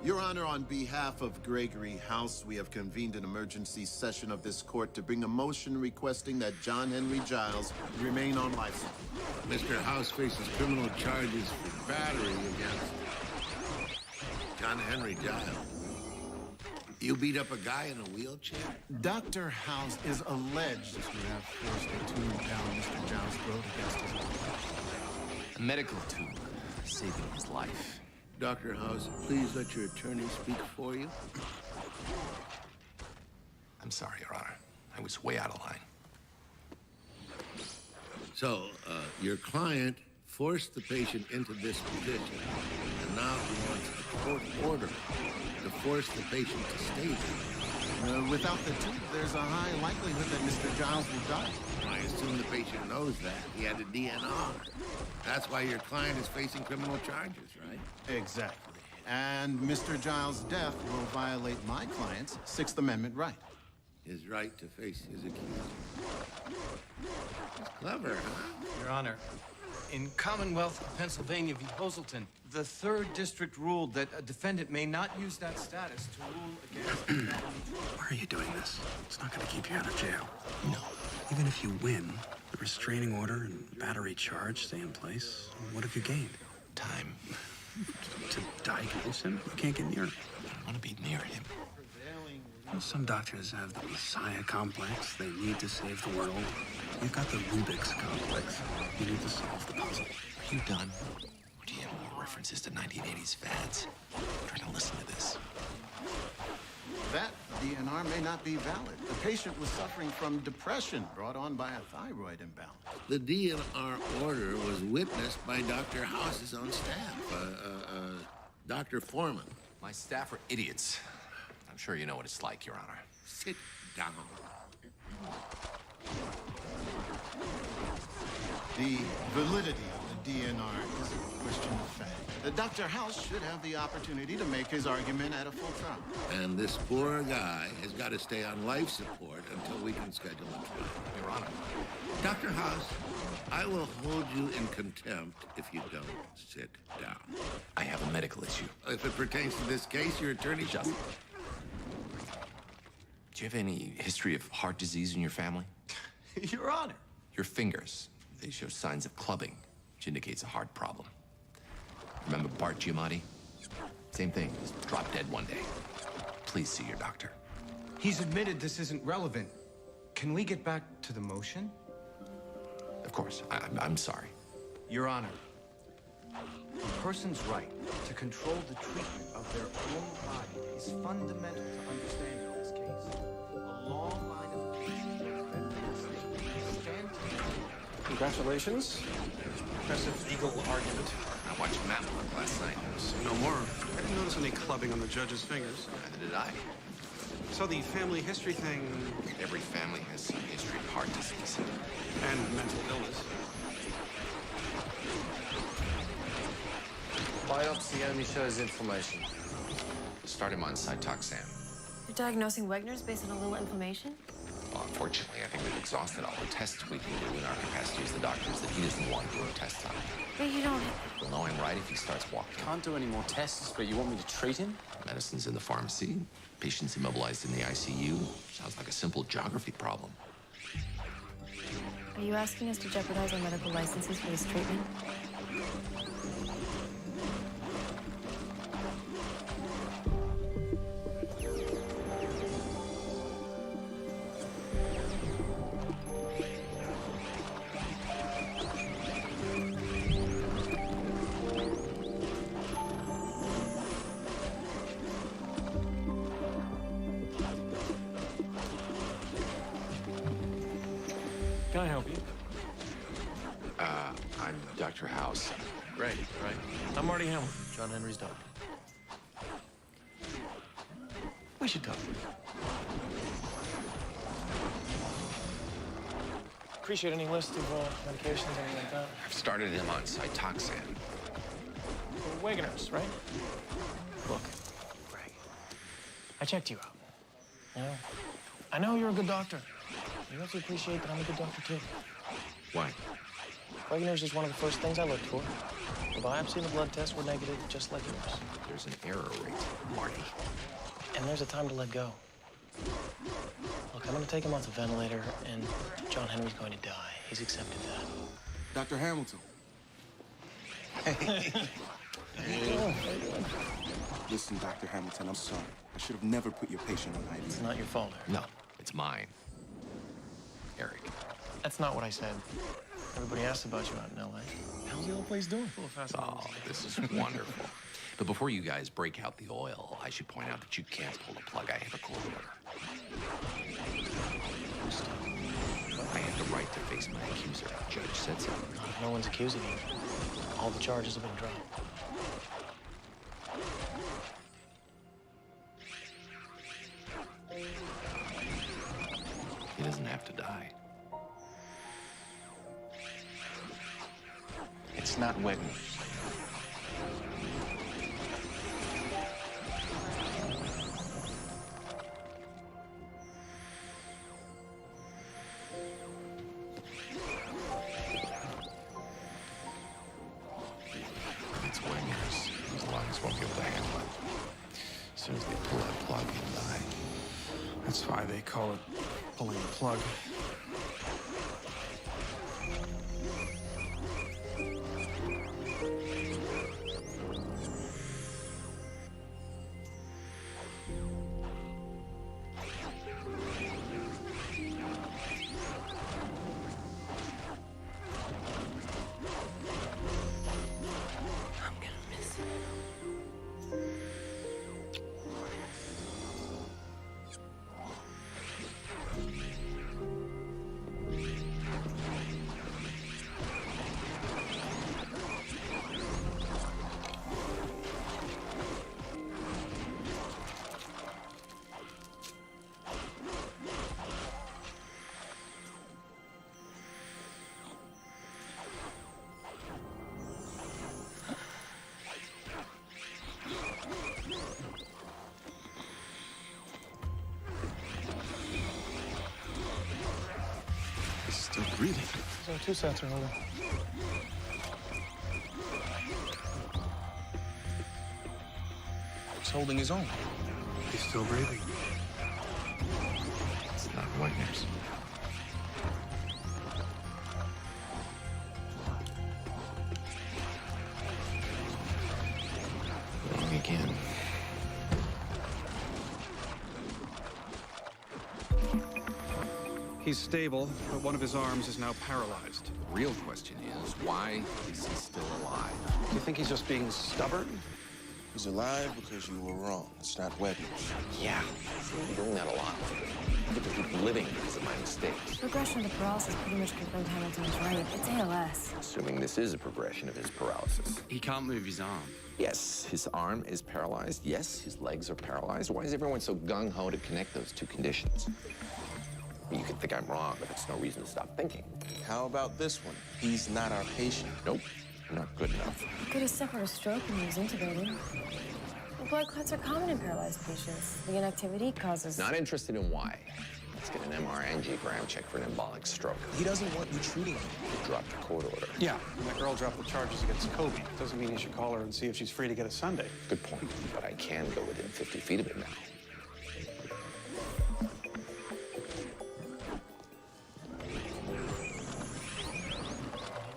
Your Honor, on behalf of Gregory House, we have convened an emergency session of this court to bring a motion requesting that John Henry Giles remain on life support. Mr. House faces criminal charges for battery against John Henry Giles. You beat up a guy in a wheelchair? Dr. House is alleged to have forced a tube down Mr. Giles' throat against his will. A medical tube saving his life. Dr. House, please let your attorney speak for you. I'm sorry, Your Honor. I was way out of line. So, your client forced the patient into this position, and now he wants a court order to force the patient to stay there. Without the tube, there's a high likelihood that Mr. Giles will die. I assume the patient knows that. He had a DNR. That's why your client is facing criminal charges, right? Exactly. And Mr. Giles' death will violate my client's Sixth Amendment right. His right to face his accuser. It's clever, huh? Your Honor, in Commonwealth of Pennsylvania v. Hoselton, the 3rd District ruled that a defendant may not use that status to rule against... Why are you doing this? It's not going to keep you out of jail. No. Even if you win, the restraining order and battery charge stay in place. What have you gained? Time. To diagnose him? You can't get near him. I want to be near him. Well, some doctors have the Messiah complex. They need to save the world. You've got the Rubik's complex. You need to solve the puzzle. Are you done? Or do you have more references to 1980s fads? Try to listen to this. That DNR may not be valid. The patient was suffering from depression brought on by a thyroid imbalance. The DNR order was witnessed by Dr. House's own staff, Dr. Foreman. My staff are idiots. I'm sure you know what it's like, Your Honor. Sit down. The validity of the DNR is a question of fact. Dr. House should have the opportunity to make his argument at a full trial. And this poor guy has got to stay on life support until we can schedule a trial. Your Honor. Dr. House, I will hold you in contempt if you don't sit down. I have a medical issue. If it pertains to this case, your attorney... Just... Do you have any history of heart disease in your family? Your Honor. Your fingers, they show signs of clubbing, which indicates a heart problem. Remember Bart Giamatti? Same thing, just dropped dead one day. Please see your doctor. He's admitted this isn't relevant. Can we get back to the motion? Of course. I'm sorry. Your Honor, a person's right to control the treatment of their own body is fundamental to understanding this case. A long line of cases stand to... Congratulations. Impressive legal argument. I watched Matt work last night. No more. I didn't notice any clubbing on the judge's fingers. Neither did I. So the family history thing... Every family has some history of heart disease. And mental illness. Biopsy only shows inflammation. Start him on Cytoxan. You're diagnosing Wegner's based on a little inflammation? Well, unfortunately, I think we've exhausted all the tests we can do in our capacity as the doctors that he doesn't want to do tests on. But you don't... We'll know him right if he starts walking. Can't do any more tests, but you want me to treat him? Medicine's in the pharmacy. Patients immobilized in the ICU. Sounds like a simple geography problem. Are you asking us to jeopardize our medical licenses for this treatment? Can I help you? I'm Dr. House. Right. I'm Marty Hamilton, John Henry's doctor. We should talk. Appreciate any list of medications, anything like that? I've started him on Cytoxan. Wegener's, right? Look, Greg, I checked you out. You know, I know you're a good doctor. You have to appreciate that I'm a good doctor, too. Why? Wegener's is one of the first things I looked for. The biopsy and the blood tests were negative, just like yours. There's an error rate, Marty. And there's a time to let go. Look, I'm gonna take him off the ventilator, and John Henry's going to die. He's accepted that. Dr. Hamilton. Listen, Dr. Hamilton, I'm sorry. I should have never put your patient on IV. It's not your fault, Eric. No, it's mine. Eric. That's not what I said. Everybody asked about you out in L.A. How's the old place doing? Full of fast Oh, this is wonderful. But before you guys break out the oil, I should point out that you can't pull the plug. I have a court order. I have have the right to face my accuser. The judge said so. No one's accusing you. All the charges have been dropped. He doesn't have to die. It's not Wegmans. It's Wegmans. These lungs won't be able to handle it. As soon as they pull that plug, he'll die. That's why they call it pulling the plug. Still breathing. So 2 sets are holding. He's holding his own. He's still breathing. It's not Wegmans. Wrong again. He's stable, but one of his arms is now paralyzed. The real question is, why is he still alive? Do you think he's just being stubborn? He's alive because you were wrong. It's not Wegmans. Yeah, I'm doing that a lot. I get to keep living because of my mistakes. Progression of the paralysis pretty much confirmed Hamilton's right. It's ALS. Assuming this is a progression of his paralysis. He can't move his arm. Yes, his arm is paralyzed. Yes, his legs are paralyzed. Why is everyone so gung-ho to connect those two conditions? You can think I'm wrong, but it's no reason to stop thinking. How about this one? He's not our patient. Nope, not good enough. He could have suffered a stroke when he was intubated. Well, blood clots are common in paralyzed patients. The inactivity causes... Not interested in why. Let's get an MR angiogram check for an embolic stroke. He doesn't want you treating him. He dropped a court order. Yeah, and that girl dropped the charges against Kobe. Doesn't mean you should call her and see if she's free to get a Sunday. Good point, but I can go within 50 feet of it now.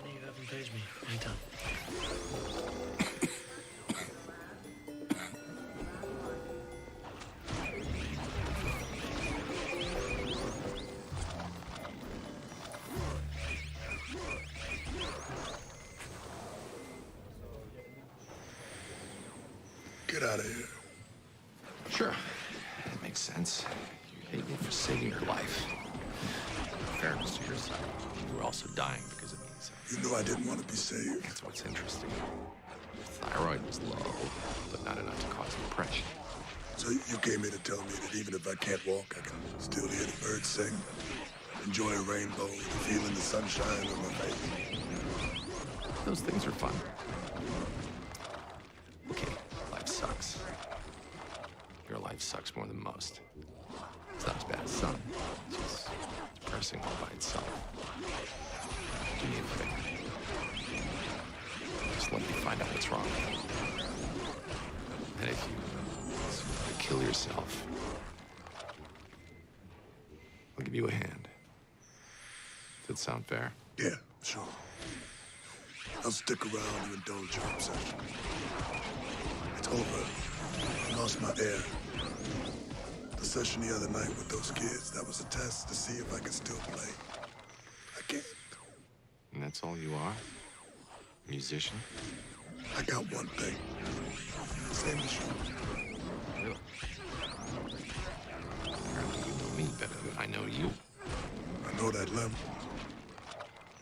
You haven't paged me. Anytime. Get out of here. Sure, that makes sense. You hate me for saving your life. In fairness to your side, you were also dying because of me. So You knew I didn't want to be saved. that's what's interesting. Your thyroid was low, but not enough to cause depression. So you came here to tell me that even if I can't walk, I can still hear the birds sing, enjoy a rainbow, feeling the sunshine on my face. Those things are fun. Okay, life sucks. Your life sucks more than most. It's not as bad as some. It's just depressing all by itself. Do me a favor. Just let me find out what's wrong. And if you kill yourself, I'll give you a hand. Does that sound fair? Yeah, sure. I'll stick around to indulge your obsession. It's over. I lost my air. The session the other night with those kids, that was a test to see if I could still play. I can't. And that's all you are? Musician? I got one thing. Same as you. Really? Apparently you know me better than I know you. I know that limb.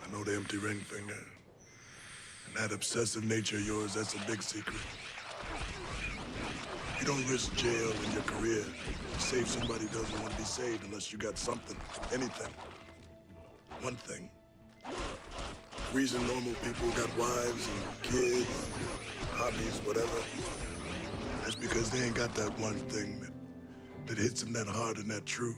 I know the empty ring finger. And that obsessive nature of yours, that's a big secret. You don't risk jail in your career to save somebody who doesn't want to be saved unless you got something, anything. One thing. The reason normal people got wives and kids, hobbies, whatever, that's because they ain't got that one thing that hits them that hard and that true.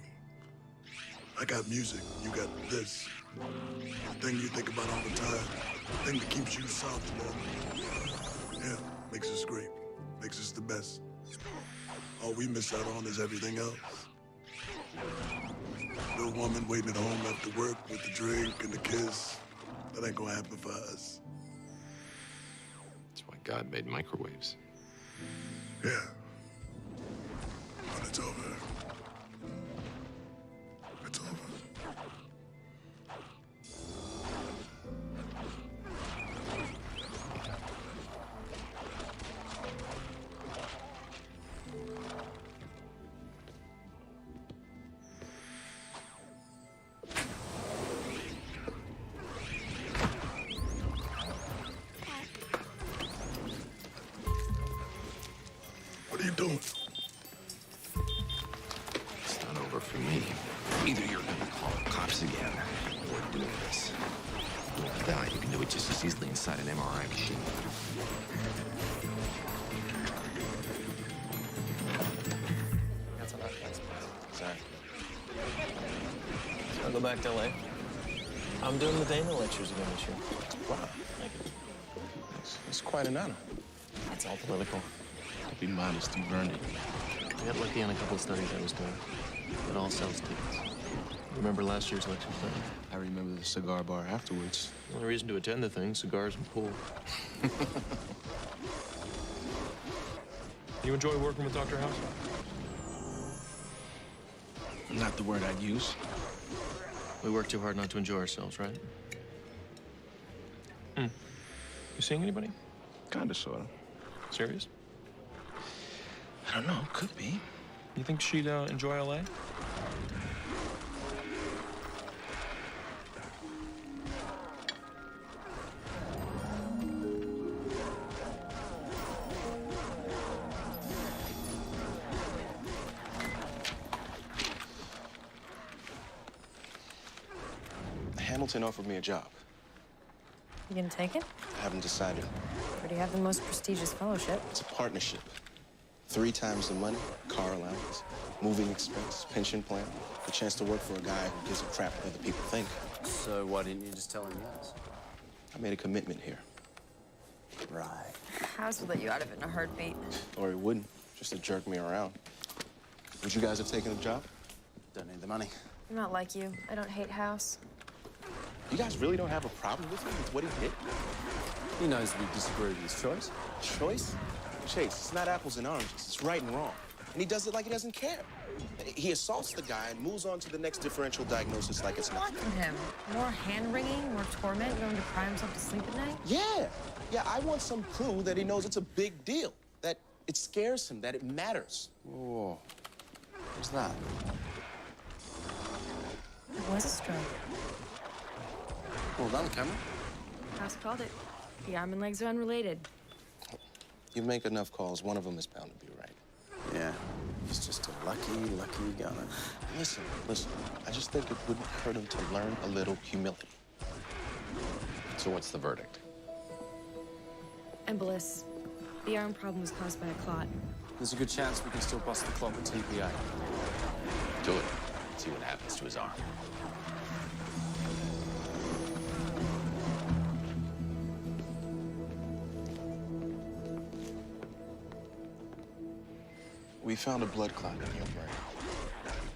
I got music, you got this. The thing you think about all the time, the thing that keeps you soft, man. Yeah, makes us great, makes us the best. All we miss out on is everything else. No woman waiting at home after work with the drink and the kiss. That ain't gonna happen for us. That's why God made microwaves. Yeah. When it's over, it's over. What are you doing? It's not over for me. Either you're gonna call the cops again, or we're doing this. With that, you can do it just as easily inside an MRI machine. That's enough. Exactly. I'll go back to LA. I'm doing the Dana lectures again this year. Wow. Thank you. It's quite an honor. It's all political. Be modest, you've earned it. I got lucky on a couple of studies I was doing. It all sells tickets. Remember last year's lecture thing? I remember the cigar bar afterwards. The only reason to attend the thing, cigars and pool. You enjoy working with Dr. House? Not the word I'd use. We work too hard not to enjoy ourselves, right? You seeing anybody? Kinda, sorta. Serious? I don't know, could be. You think she'd enjoy LA? Hamilton offered me a job. You gonna take it? I haven't decided. Or do you have the most prestigious fellowship? It's a partnership. 3 times the money, car allowance, moving expense, pension plan, the chance to work for a guy who gives a crap what other people think. So why didn't you just tell him yes? I made a commitment here. Right. House would let you out of it in a heartbeat. Or he wouldn't, just to jerk me around. Would you guys have taken the job? Don't need the money. I'm not like you. I don't hate House. You guys really don't have a problem with him, with what he did? He knows we disagree with his choice. Choice? Chase, it's not apples and oranges. It's right and wrong. And he does it like he doesn't care. He assaults the guy and moves on to the next differential diagnosis like it's nothing. What from him? More hand-wringing, more torment, going to cry himself to sleep at night? Yeah. Yeah, I want some clue that he knows it's a big deal, that it scares him, that it matters. Whoa. What's that? It was a stroke. Well done, Cameron. House called it. The arm and legs are unrelated. You make enough calls, one of them is bound to be right. Yeah. He's just a lucky gunner. Listen. I just think it wouldn't hurt him to learn a little humility. So what's the verdict? Embolus. The arm problem was caused by a clot. There's a good chance we can still bust the clot with TPA. Do it. See what happens to his arm. We found a blood clot in your brain.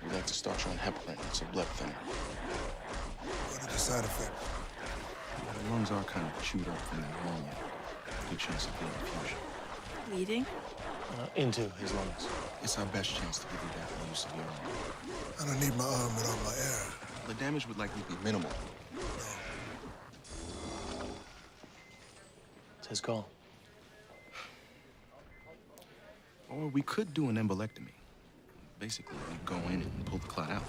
We'd like to start you on heparin. It's a blood thinner. What are the side effects? The lungs are kind of chewed up from that pneumonia. Good chance of blood infusion. Bleeding? Into his lungs. It's our best chance to give you back the use of your arm. I don't need my arm without my air. The damage would likely be minimal. It's his call. Or we could do an embolectomy. Basically, we go in and pull the clot out.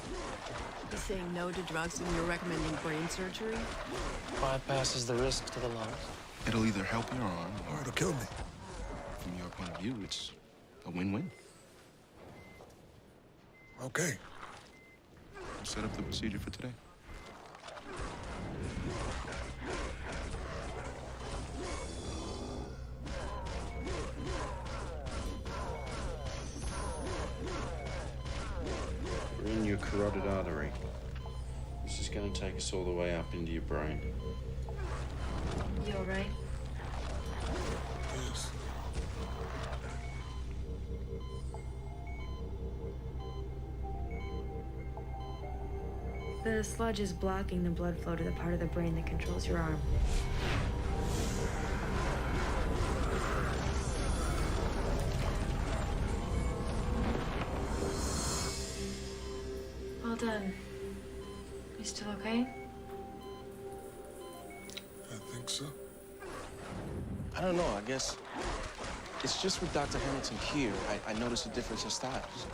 You're saying no to drugs and you're recommending brain surgery? Bypasses the risk to the lungs. It'll either help your arm or It'll kill me. From your point of view, it's a win-win. Okay. We'll set up the procedure for today. We're in your carotid artery. This is going to take us all the way up into your brain. You all right? Yes. The sludge is blocking the blood flow to the part of the brain that controls your arm. Well done. You still okay? I think so. I don't know, I guess it's just with Dr. Hamilton here, I notice a difference in styles.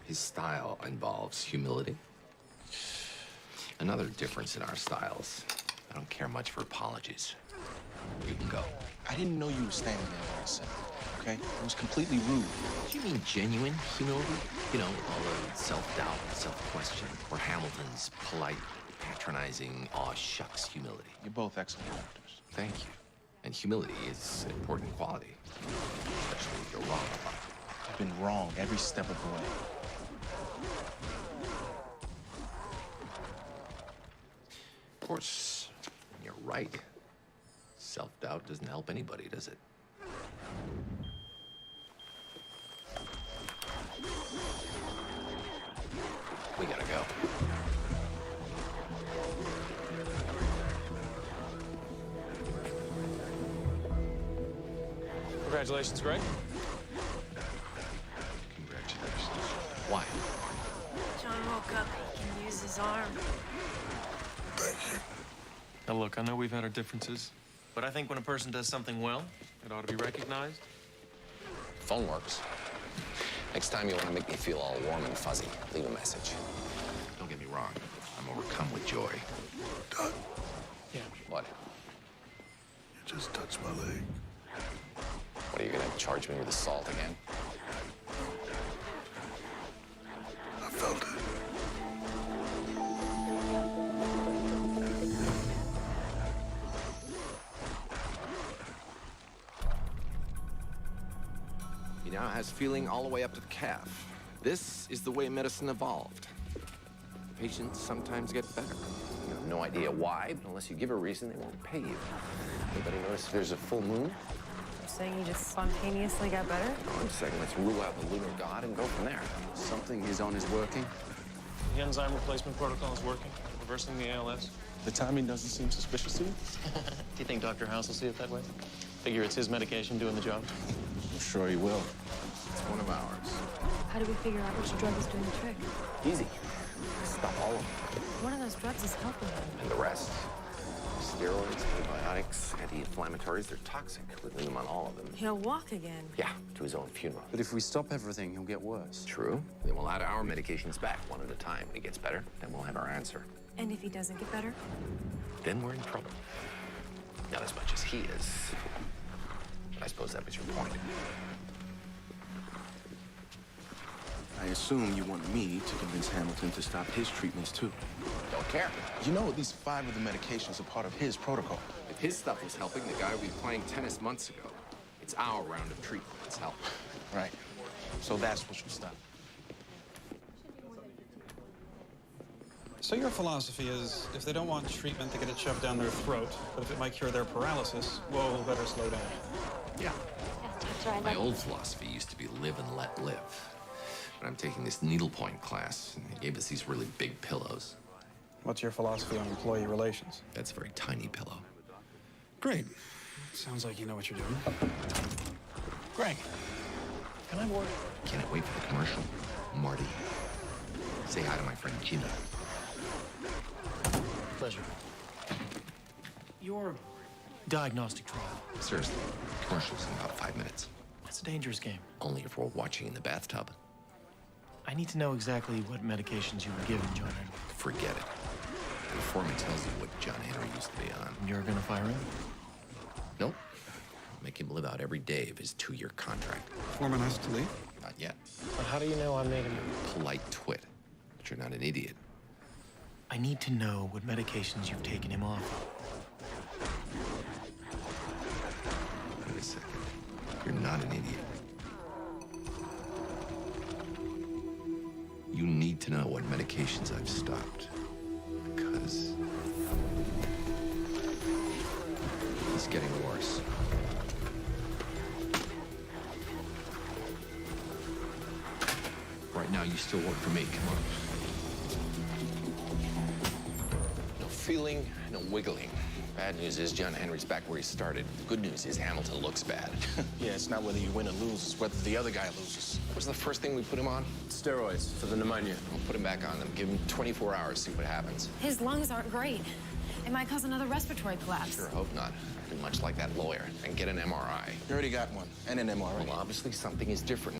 His style involves humility. Another difference in our styles. I don't care much for apologies. You can go. I didn't know you were standing there when I said it, okay? It was completely rude. Do you mean genuine humility? You know, all the self-doubt, self-question, or Hamilton's polite, patronizing, aw shucks humility. You're both excellent actors. Thank you. And humility is an important quality, especially if you're wrong about it. I've been wrong every step of the way. Of course, you're right. Self-doubt doesn't help anybody, does it? We gotta go. Congratulations, Greg. Congratulations. Why? John woke up. He can use his arm. Now look, I know we've had our differences, but I think when a person does something well, it ought to be recognized. Phone works. Next time you want to make me feel all warm and fuzzy, leave a message. Don't get me wrong. I'm overcome with joy. Doc, Yeah. What? you just touched my leg. What, are you gonna charge me with assault again? I felt it. He now has feeling all the way up to the calf. This is the way medicine evolved. Patients sometimes get better. You have no idea why, but unless you give a reason, they won't pay you. Anybody notice if there's a full moon? You're saying you just spontaneously got better? Hold on a second, let's rule out the lunar god and go from there. Something he's on is working. The enzyme replacement protocol is working, reversing the ALS. The timing doesn't seem suspicious to you? Do you think Dr. House will see it that way? Figure it's his medication doing the job? I'm sure he will. It's one of ours. How do we figure out which drug is doing the trick? Easy. Stop all of them. One of those drugs is helping him. And the rest. Steroids, antibiotics, anti-inflammatories, they're toxic. We leave him on all of them. He'll walk again. Yeah, to his own funeral. But if we stop everything, he'll get worse. True. Then we'll add our medications back one at a time. When he gets better, then we'll have our answer. And if he doesn't get better? Then we're in trouble. Not as much as he is. But I suppose that was your point. I assume you want me to convince Hamilton to stop his treatments, too. Don't care. You know at least 5 of the medications are part of his protocol. If his stuff was helping, the guy would be playing tennis months ago. It's our round of treatment that's helping. Right. So that's what you stop. So your philosophy is, if they don't want treatment, they get it shoved down their throat. But if it might cure their paralysis, well, better slow down. Yeah. That's right. My old philosophy used to be live and let live. But I'm taking this needlepoint class, and they gave us these really big pillows. What's your philosophy on employee relations? That's a very tiny pillow. Great. Sounds like you know what you're doing. Greg, can I board? Can't wait for the commercial. Marty, say hi to my friend Jimmy. Pleasure. Your diagnostic trial. Seriously, commercial's in about 5 minutes. It's a dangerous game. Only if we're watching in the bathtub. I need to know exactly what medications you were given, John Henry. Forget it. The foreman tells you what John Henry used to be on. You're gonna fire him? Nope. Make him live out every day of his 2-year contract. Foreman has to leave? Not yet. But how do you know I made him? Polite twit. But you're not an idiot. I need to know what medications you've taken him off. Wait a second. You're not an idiot. You need to know what medications I've stopped. Because he's getting worse. Right now, you still work for me. Come on. No feeling, no wiggling. Bad news is John Henry's back where he started. The good news is Hamilton looks bad. Yeah, it's not whether you win or lose, it's whether the other guy loses. What's the first thing we put him on? Steroids for the pneumonia. We'll put him back on them. Give him 24 hours, see what happens. His lungs aren't great. It might cause another respiratory collapse. Sure hope not. Do much like that lawyer and get an MRI. You already got one, and an MRI. Well, obviously something is different.